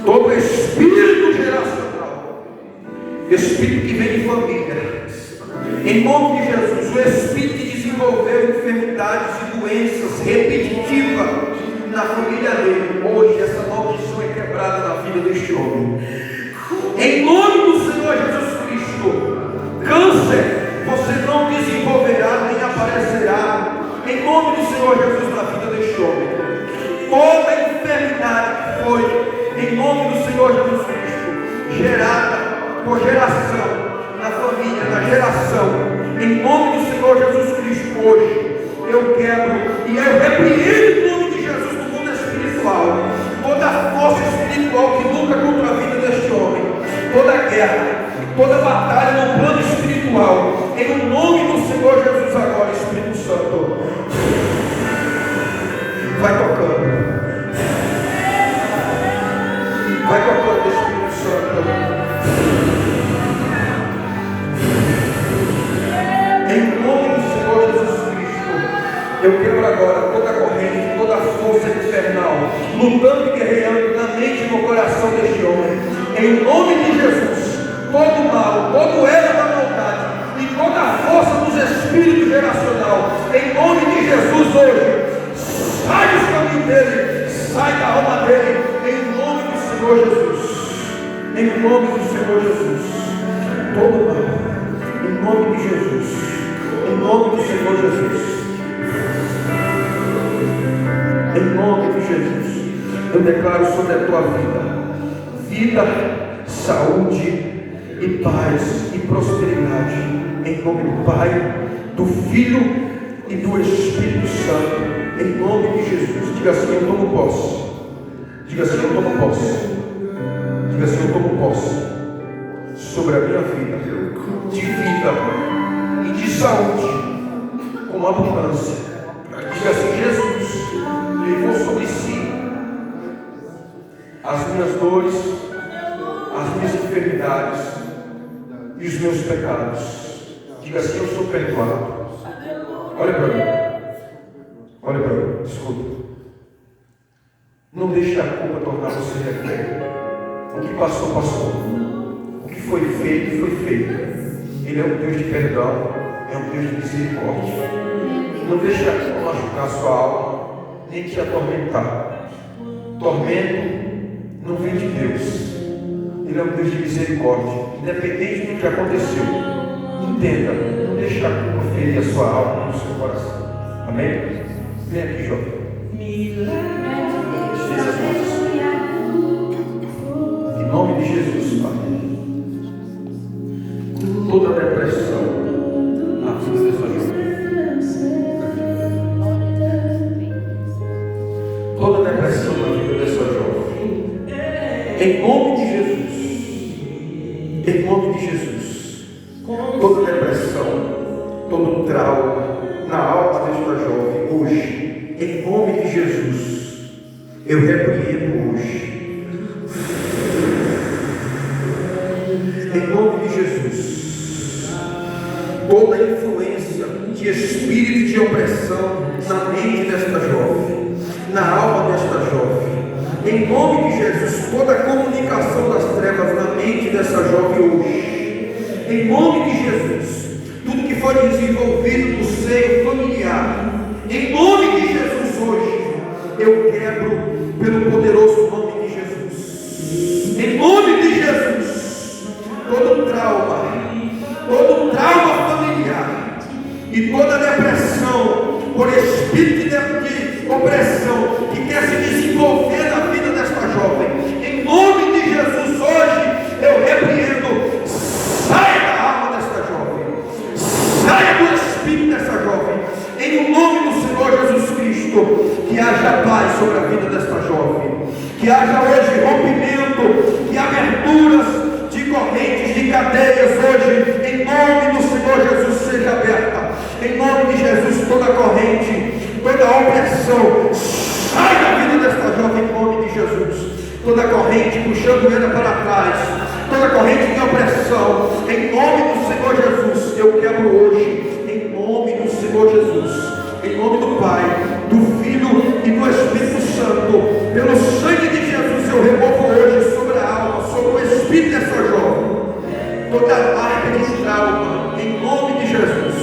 Todo espírito geracional, espírito que vem de família, em nome de Jesus, o espírito que desenvolveu enfermidades e doenças repetitivas na família dele, hoje essa maldição é quebrada na vida deste homem. Em nome do Senhor Jesus Cristo, câncer você não desenvolverá nem aparecerá. Em nome do Senhor Jesus na vida deste homem. Toda enfermidade que foi, em nome do Senhor Jesus Cristo, gerada por geração, na família, na geração, em nome do Senhor Jesus Cristo, hoje, eu quebro e eu repreendo em nome de Jesus no mundo espiritual, toda a força espiritual que luta contra a vida deste homem, toda guerra, toda batalha no plano espiritual, em nome do Senhor Jesus agora, Espírito Santo, vai tocando, Espírito Santo. Em nome do Senhor Jesus Cristo, eu quebro agora toda a corrente, toda a força infernal, lutando e guerreando na mente e no coração deste homem. Em nome de Jesus, todo o mal, todo o erro da maldade e toda a força dos espíritos geracional, em nome de Jesus hoje, sai dos caminhos dele, sai da alma dele, em nome do Senhor Jesus. Em nome do Senhor Jesus, todo mal, em nome de Jesus. Em nome do Senhor Jesus, em nome de Jesus, eu declaro sobre a tua vida, saúde e paz e prosperidade, em nome do Pai, do Filho e do Espírito Santo, em nome de Jesus. Diga assim: eu tomo posse. Diga assim: eu tomo posse. Diga assim: eu tomo posse sobre a minha vida, de vida e de saúde, com abundância. Diga assim: Jesus levou sobre si as minhas dores, as minhas enfermidades e os meus pecados. Diga assim: eu sou perdoado. Olha para mim, escuta. Não deixe a culpa tornar você refém. O que passou, passou. O que foi feito, foi feito. Ele é um Deus de perdão, é um Deus de misericórdia. Não deixe a culpa machucar a sua alma, nem te atormentar. Tormento não vem de Deus. Ele é um Deus de misericórdia, independente do que aconteceu. Entenda, não deixe a culpa ferir a sua alma e o seu coração. Amém? Vem aqui, jovem. Estenda as mãos. Em nome de Jesus, Pai. Toda depressão na vida dessa jovem. Toda depressão na vida dessa jovem. Em nome de Jesus. Em nome de Jesus. Toda depressão, todo trauma na alma desta jovem hoje, em nome de Jesus, eu repreendo hoje. Em nome de Jesus, toda influência de espírito de opressão na mente desta jovem, na alma desta jovem, em nome de Jesus, toda comunicação das trevas na mente dessa jovem hoje, em nome de Jesus, tudo que foi desenvolvido no seio familiar, em nome de Jesus hoje, eu quebro pelo poderoso nome de Jesus. Em nome de Jesus, todo trauma familiar e toda depressão por espírito de opressão que quer se desenvolver na vida desta jovem, em nome de Jesus hoje, eu repreendo. Saia da alma desta jovem, saia do espírito dessa jovem, em nome do Senhor Jesus Cristo. Que haja paz sobre a vida desta jovem, que haja hoje rompimento e aberturas de correntes, de cadeias hoje, em nome do Senhor Jesus, seja aberta, em nome de Jesus. Toda corrente, toda opressão, sai da vida desta jovem, em nome de Jesus. Toda corrente puxando ela para trás, toda corrente de opressão, em nome do Senhor Jesus, eu quebro hoje, em nome do Senhor Jesus, em nome do Pai, do Filho e do Espírito toda marca de trauma, em nome de Jesus,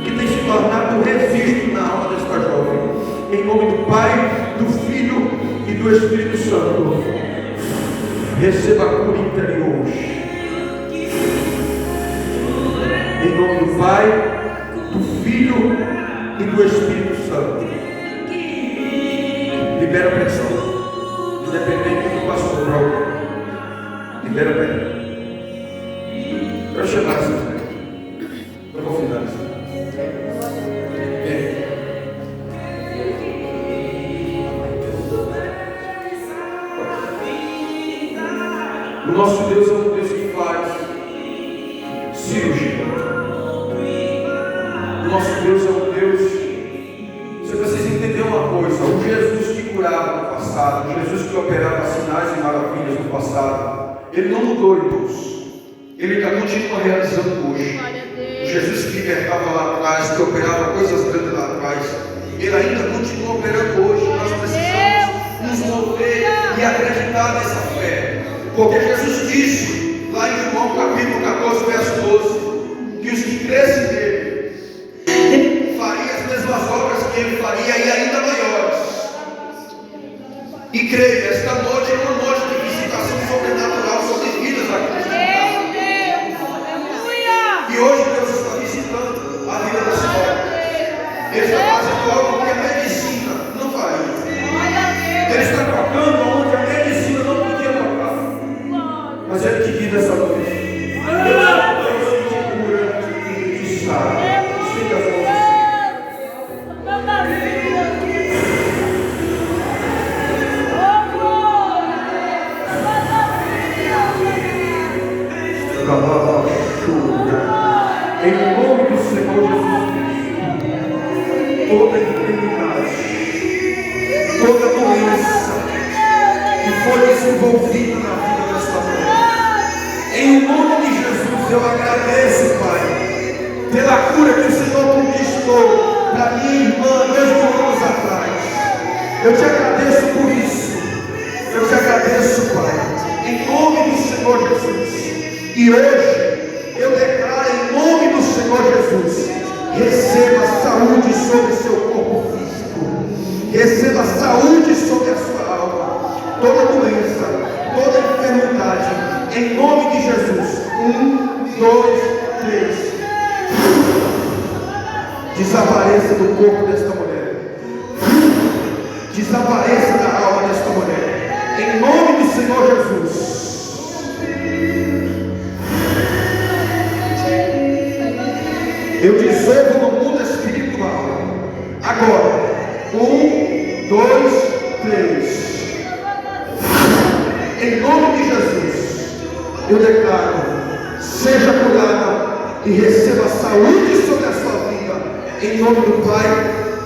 que tem se tornado um registro na alma desta jovem, em nome do Pai, do Filho e do Espírito Santo. Receba a cura interior. Em nome do Pai, do Filho e do Espírito Santo. Libera a pressão, independente do pastor para alguém. Libera a pressão. Para chamar assim, eu vou finalizar. O nosso Deus é um Deus que faz cirurgia. O nosso Deus é um Deus. Se vocês entenderem uma coisa, o Jesus que curava no passado, o Jesus que operava sinais e maravilhas no passado, ele não mudou, irmãos. Ele ainda continua realizando hoje. O Jesus que libertava lá atrás, que operava coisas grandes lá atrás, ele ainda continua operando hoje. Nós precisamos nos mover e acreditar nessa fé. Porque Jesus disse, lá em João capítulo 14, verso 12, que os que crescem nele fariam as mesmas obras que ele faria e ainda maiores. E creia, esta noite é uma noite de visitação sobrenatural sobre vidas aqui nesta casa. E hoje Deus está visitando a vida da senhora. Ele está fazendo algo que a medicina não faria. Ele está tocando onde a medicina não podia tocar. Mas Ele te diz essa noite: Deus te cura e te sara. Estenda as mãos. Em nome do Senhor Jesus Cristo, toda enfermidade, toda doença que foi desenvolvida na vida desta mulher, em nome de Jesus eu agradeço, Pai, pela cura que o Senhor conquistou para minha irmã 2 anos atrás. Eu te agradeço por isso. Eu te agradeço, Pai, em nome do Senhor Jesus. E hoje eu declaro em nome do Senhor Jesus: receba saúde sobre seu corpo físico, receba saúde sobre a sua alma, toda doença, toda enfermidade, em nome de Jesus. 1, 2, 3. Desapareça do corpo desta mulher, desapareça da alma desta mulher, em nome do Senhor Jesus. Eu dissolvo no mundo espiritual. Agora, 1, 2, 3. Em nome de Jesus, eu declaro: seja curada e receba saúde sobre a sua vida. Em nome do Pai,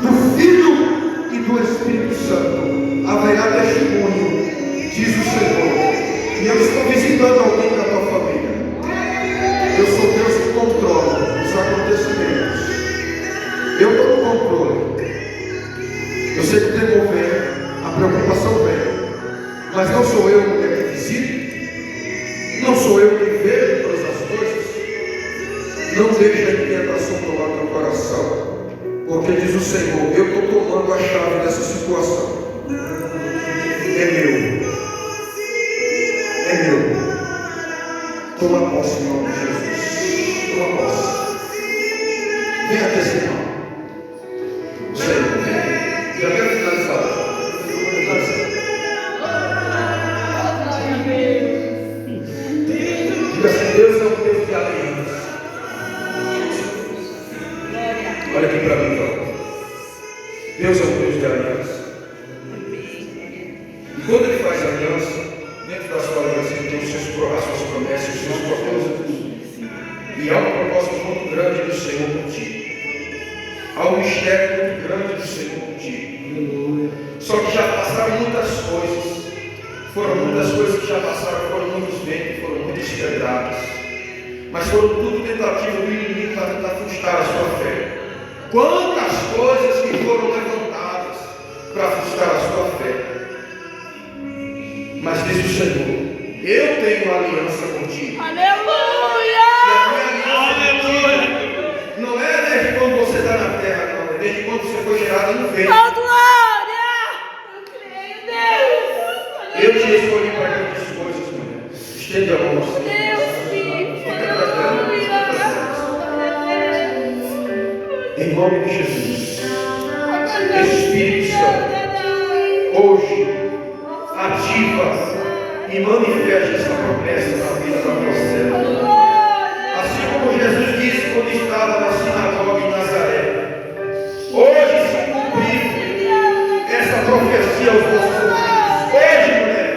do Filho e do Espírito Santo. Haverá testemunho, diz o Senhor. E eu estou visitando alguém da tua família. Eu sou Deus que controla os acontecimentos. Eu estou no controle. Eu sei que o temor vem, a preocupação vem, mas não sou eu que visito, não sou eu que vejo todas as coisas. Não deixe a inquietação tomar teu coração, porque diz o Senhor: eu estou tomando a chave dessa situação. É meu. É meu. Toma posse em nome de Jesus. Toma posse. Venha até esse irmão. O Senhor vem. Já quero finalizar. Diga assim: Deus é um Deus de aliança. Olha aqui para mim, então. Deus é um Deus de aliança. E quando Ele faz aliança, dentro da sua aliança Ele tem as suas promessas, os seus propósitos. E há um propósito muito grande do Senhor contigo. Há um mistério muito grande do Senhor contigo. Só que já passaram muitas coisas. Foram muitas coisas que já passaram, foram muitos ventos, foram muitas pedradas. Mas foram tudo tentativas do inimigo para tentar frustrar a sua fé. Quantas coisas que foram levantadas para frustrar a sua fé. Mas diz o Senhor: eu tenho uma aliança contigo. Aleluia! quando você está na terra, não. É desde quando você foi gerado no ventre. Oh, glória! Eu creio, Deus. Eu te escolhi para grandes coisas, mulher. Estende a mão assim. Deus, sim. Fica trazendo. Em nome de Jesus. Espírito Santo, hoje, ativa e manifesta essa promessa na vida da você. Assim como Jesus disse quando estava na sinagoga em Nazaré. Hoje se cumpriu essa profecia aos vossos ouvidos. Hoje, mulher,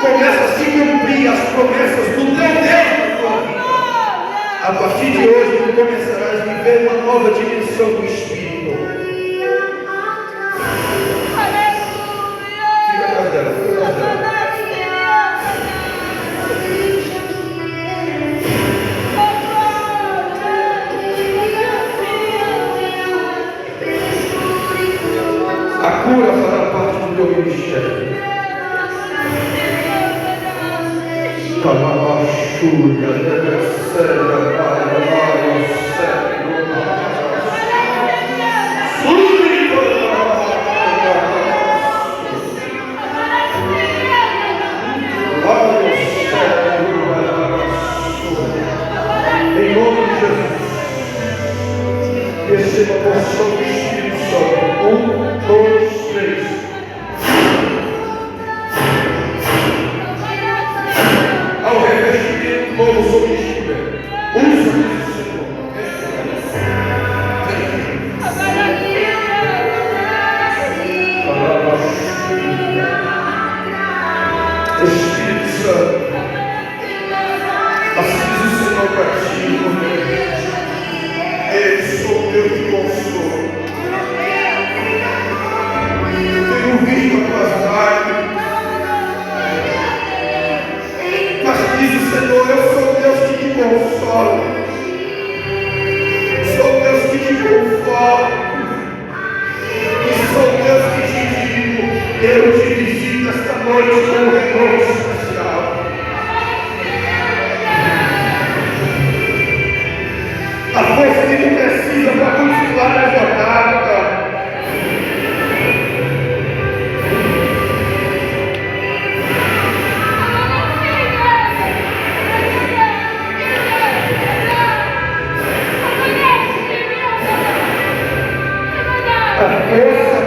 começa a se cumprir as promessas do teu Deus na tua vida. A partir de hoje, tu começarás a viver uma nova dimensão do Espírito. Fica atrás dela, fica atrás dela. A cura fará parte do teu ministério. Calabachura, Devecera, em nome de Jesus, receba a porção do Espírito Santo. 1, 2, 3. Ao revestimento novo sobre ti, usa isso, Senhor. Espírito Santo, assim diz o Senhor para ti, eu sou Deus que consolo. Tenho visto a tuas lágrimas, mas diz o Senhor, eu sou Deus que te consola. Sou Deus que te conforta. E sou Deus que te digo, eu te visito esta noite com um renovo especial. A força que tu precisa para continuar a jornada. A força,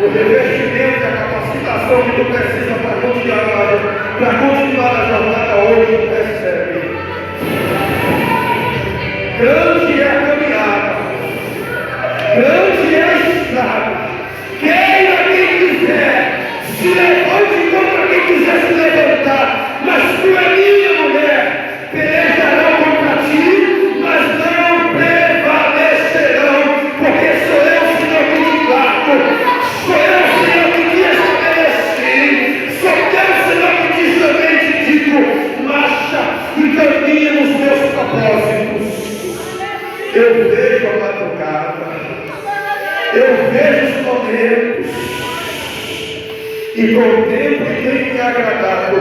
o revestimento, a capacitação que tu precisa para continuar a jornada hoje, tu recebe. Grande é a caminhada, grande é a estrada. Queira quem quiser, se levante contra quem quiser se levantar, mas tu é minha mulher, pelejarão contra ti, mas não prevalecerão, porque sou eu, Senhor, que te guardo, sou eu, Senhor, que te estabeleci, sou eu, Senhor, que te chamei e te digo, marcha e caminha nos meus propósitos. Eu vejo a madrugada, eu vejo os momentos, e com o tempo que tem me agradado,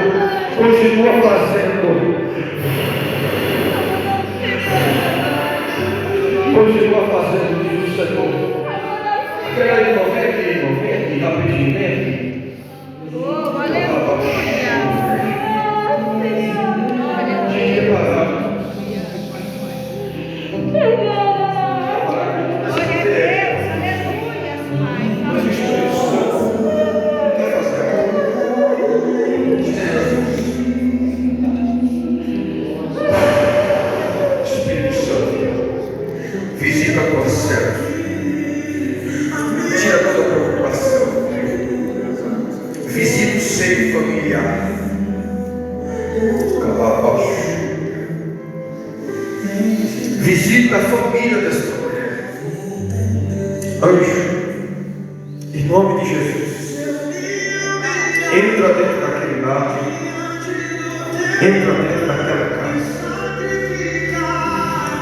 continua fazendo. Continua fazendo, diz o Senhor. Pega aí, irmão, vem aqui, rapidinho, vem aqui. Oh, aleluia. Espírito Santo, visita a tua serva, tira toda preocupação, visita o seio familiar, visita a família desta mulher. Anjo, em nome de Jesus, entra dentro daquele lar, entra dentro daquela casa,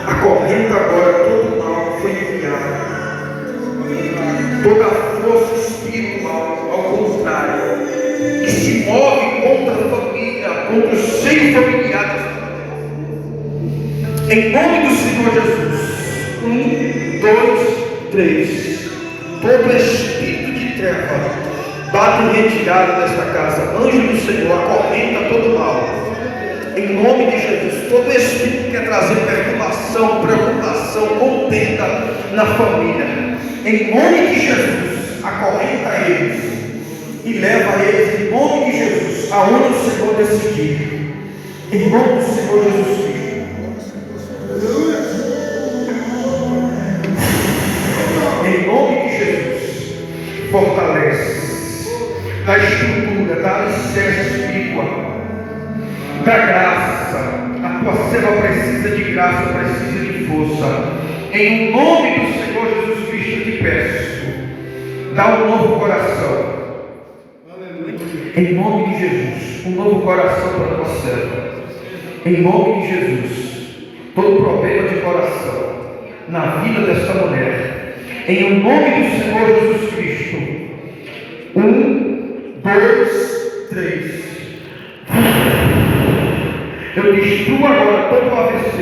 acorrenta agora todo o mal que foi enviado, toda a força espiritual, ao contrário, que se move contra a família, contra o seio familiar desta mulher. Em nome do Senhor Jesus, 1, 2, 2, 3. Todo espírito de treva bate em retirada desta casa. Anjo do Senhor, acorrenta todo mal. Em nome de Jesus, todo espírito que quer trazer perturbação, preocupação, contenda na família, em nome de Jesus, acorrenta eles e leva eles, em nome de Jesus, aonde o Senhor decidir. Em nome do Senhor Jesus Cristo. Em nome de Jesus, fortalece da estrutura, da alicerce espiritual, da graça. A tua serva precisa de graça, precisa de força. Em nome do Senhor Jesus Cristo eu te peço, dá um novo coração. Em nome de Jesus, um novo coração para a tua serva. Em nome de Jesus, todo problema de coração na vida desta mulher, em nome do Senhor Jesus Cristo. 1, 2, 3. Eu destruo agora todo o AVC.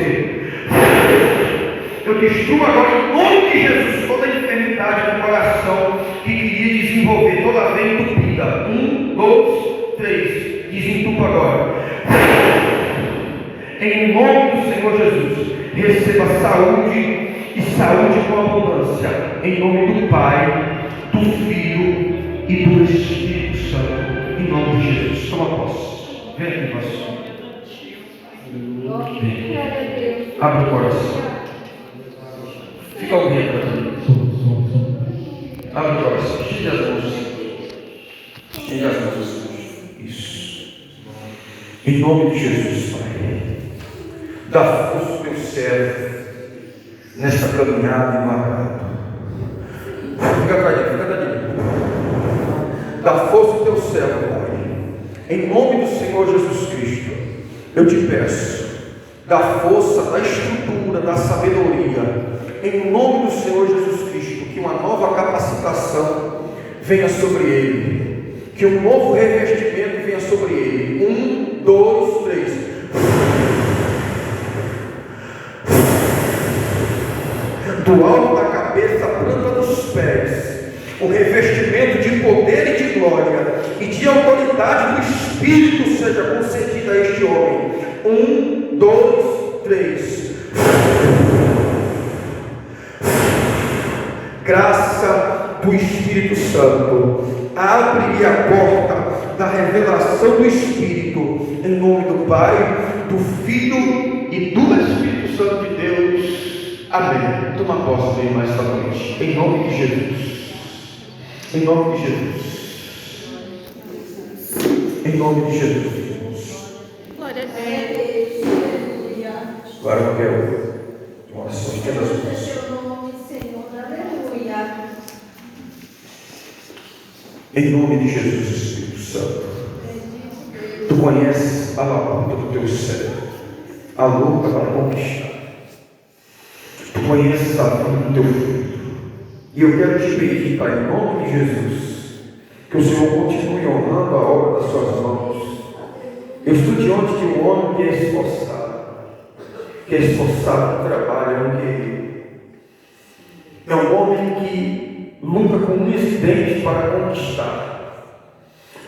Eu destruo agora, em nome de Jesus, toda a enfermidade do coração que queria desenvolver, toda a veia entupida. 1, 2, 3. Desentupa agora. Em nome do Senhor Jesus, receba saúde e saúde com abundância. Em nome do Pai, do Filho e do Espírito Santo. Em nome de Jesus. Toma posse. Vem aqui, pastor. Abre o coração. Fica alguém para mim. Abre o coração. Chega as mãos. Chega as mãos. Isso. Em nome de Jesus, Pai. Dá força ao teu servo nesta caminhada imaculada. Fica caído. Dá força ao teu servo, Pai. Em nome do Senhor Jesus Cristo, eu te peço. Da força, da estrutura, da sabedoria, em nome do Senhor Jesus Cristo, que uma nova capacitação venha sobre ele, que um novo revestimento venha sobre ele. 1, 2, 3. Do alto da cabeça à planta dos pés, o revestimento de poder e de glória e de autoridade do Espírito seja concedido a este homem. 1, 2, 3. Graça do Espírito Santo. Abre-lhe a porta da revelação do Espírito. Em nome do Pai, do Filho e do Espírito Santo de Deus. Amém. Toma posse aí mais esta noite. Em nome de Jesus. Em nome de Jesus. Em nome de Jesus. Glória a Deus. Agora eu quero uma oração de todas as mãos. Em nome de Jesus, Espírito Santo. Tu conheces a labuta do teu servo, a luta para conquistar. Tu conheces a vida do teu filho. E eu quero te pedir, Pai, em nome de Jesus, que o Senhor continue honrando a obra das suas mãos. Eu estou diante de um homem que é esforçado no trabalho, é um guerreiro. É um homem que luta com unhas e dentes para conquistar.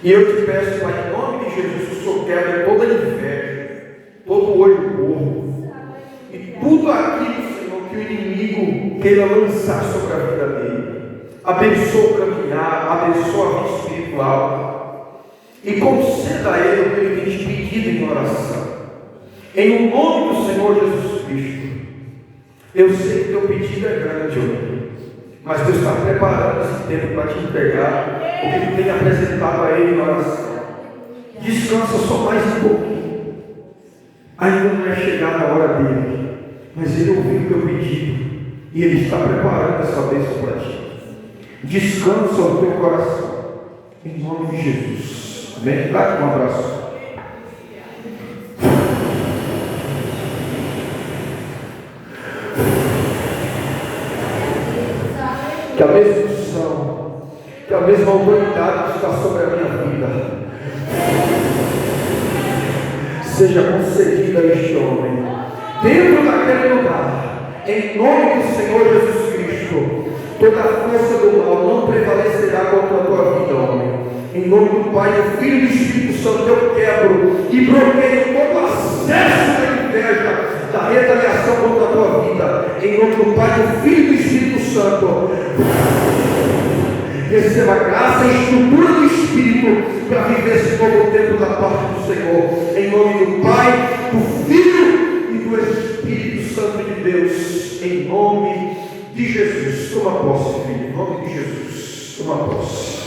E eu te peço, Pai, em nome de Jesus, que o Senhor quebre toda inveja, todo olho gordo, e tudo aquilo, Senhor, que o inimigo queira lançar sobre a vida dele. Abençoa o caminhar, abençoa a vida espiritual, e conceda a ele o que ele tem te pedido em oração. Em nome do Senhor Jesus Cristo. Eu sei que teu pedido é grande hoje, mas Deus está preparando esse tempo para te entregar o que tu tem apresentado a Ele em oração. Descansa só mais um pouquinho. Ainda não é chegada a hora dele, mas Ele ouviu o teu pedido e Ele está preparando essa bênção para ti. Descansa o teu coração, em nome de Jesus. Amém? Dá um abraço. Que a mesma unção, que a mesma autoridade que está sobre a minha vida seja concedida a este homem, dentro daquele lugar, em nome do Senhor Jesus Cristo. Cristo. Toda a força do mal não prevalecerá contra a tua vida, homem. Em nome do Pai, do Filho e do Espírito Santo, eu quebro e bloqueio todo o acesso da inveja, da retaliação contra a tua vida. Em nome do Pai, do Filho e do Espírito Santo. Receba graça e estrutura do Espírito para viver esse novo tempo da parte do Senhor. Em nome do Pai, do Filho e do Espírito Santo de Deus. Em nome de Jesus. Toma posse, filho. Em nome de Jesus. Toma posse.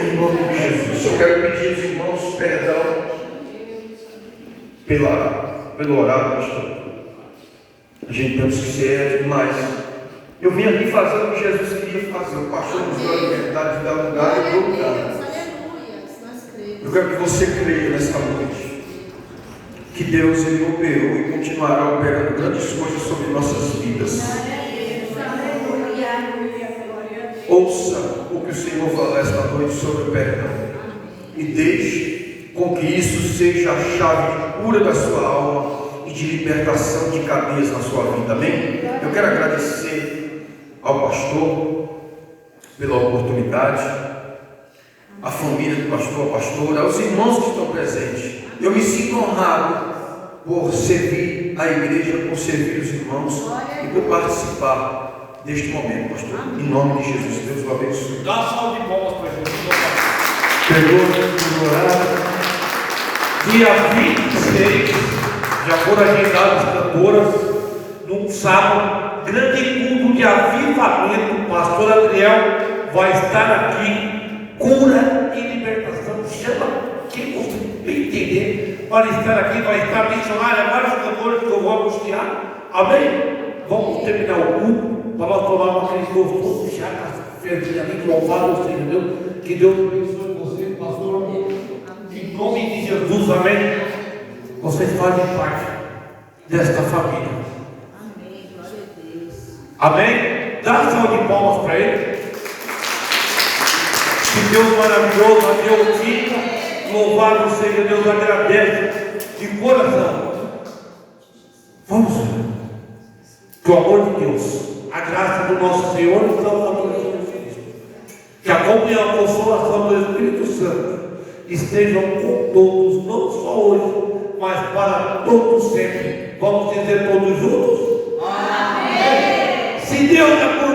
Em nome de Jesus. Eu quero pedir aos irmãos perdão pelo horário, pastor. A gente pensa que isso é demais. Eu vim aqui fazer o que Jesus queria fazer. O pastor nos deu a liberdade de dar lugar e deu lugar. Eu quero que você creia nesta noite que Deus ele operou e continuará operando grandes coisas sobre nossas vidas. Ouça o que o Senhor fala esta noite sobre o perdão e deixe com que isso seja a chave de cura da sua alma e de libertação de cadeias na sua vida. Amém? Eu quero agradecer ao pastor pela oportunidade, à família do pastor, à pastora, aos irmãos que estão presentes. Eu me sinto honrado por servir a igreja, por servir os irmãos e por participar deste momento, pastor. Em nome de Jesus, Deus o abençoe. Dá uma salva de palmas para Jesus. Perdoa, Dia 26, já foram agendadas as cantoras, num sábado, grande culto de avivamento. O pastor Adriel vai estar aqui, cura e libertação. Chama quem você bem entender para estar aqui. Vai estar missionária, vários cantores que eu vou anunciar. Amém? Vamos terminar o culto para nós tomar aquele gostoso chá, fervilhamento, louvado seja Deus. Que Deus abençoe você, pastor. Em nome de Jesus, amém. Vocês fazem parte desta família. Amém. Glória a Deus. Amém? Dá salva de palmas para ele. Que Deus maravilhoso, a Deus fica. Louvado seja Deus, agradece de coração. Vamos, que o amor de Deus, a graça do nosso Senhor e Salvador Jesus Cristo, que a comunhão, a consolação do Espírito Santo estejam com todos, não só hoje, mas para todos sempre. Vamos dizer todos juntos? Amém. Se Deus é por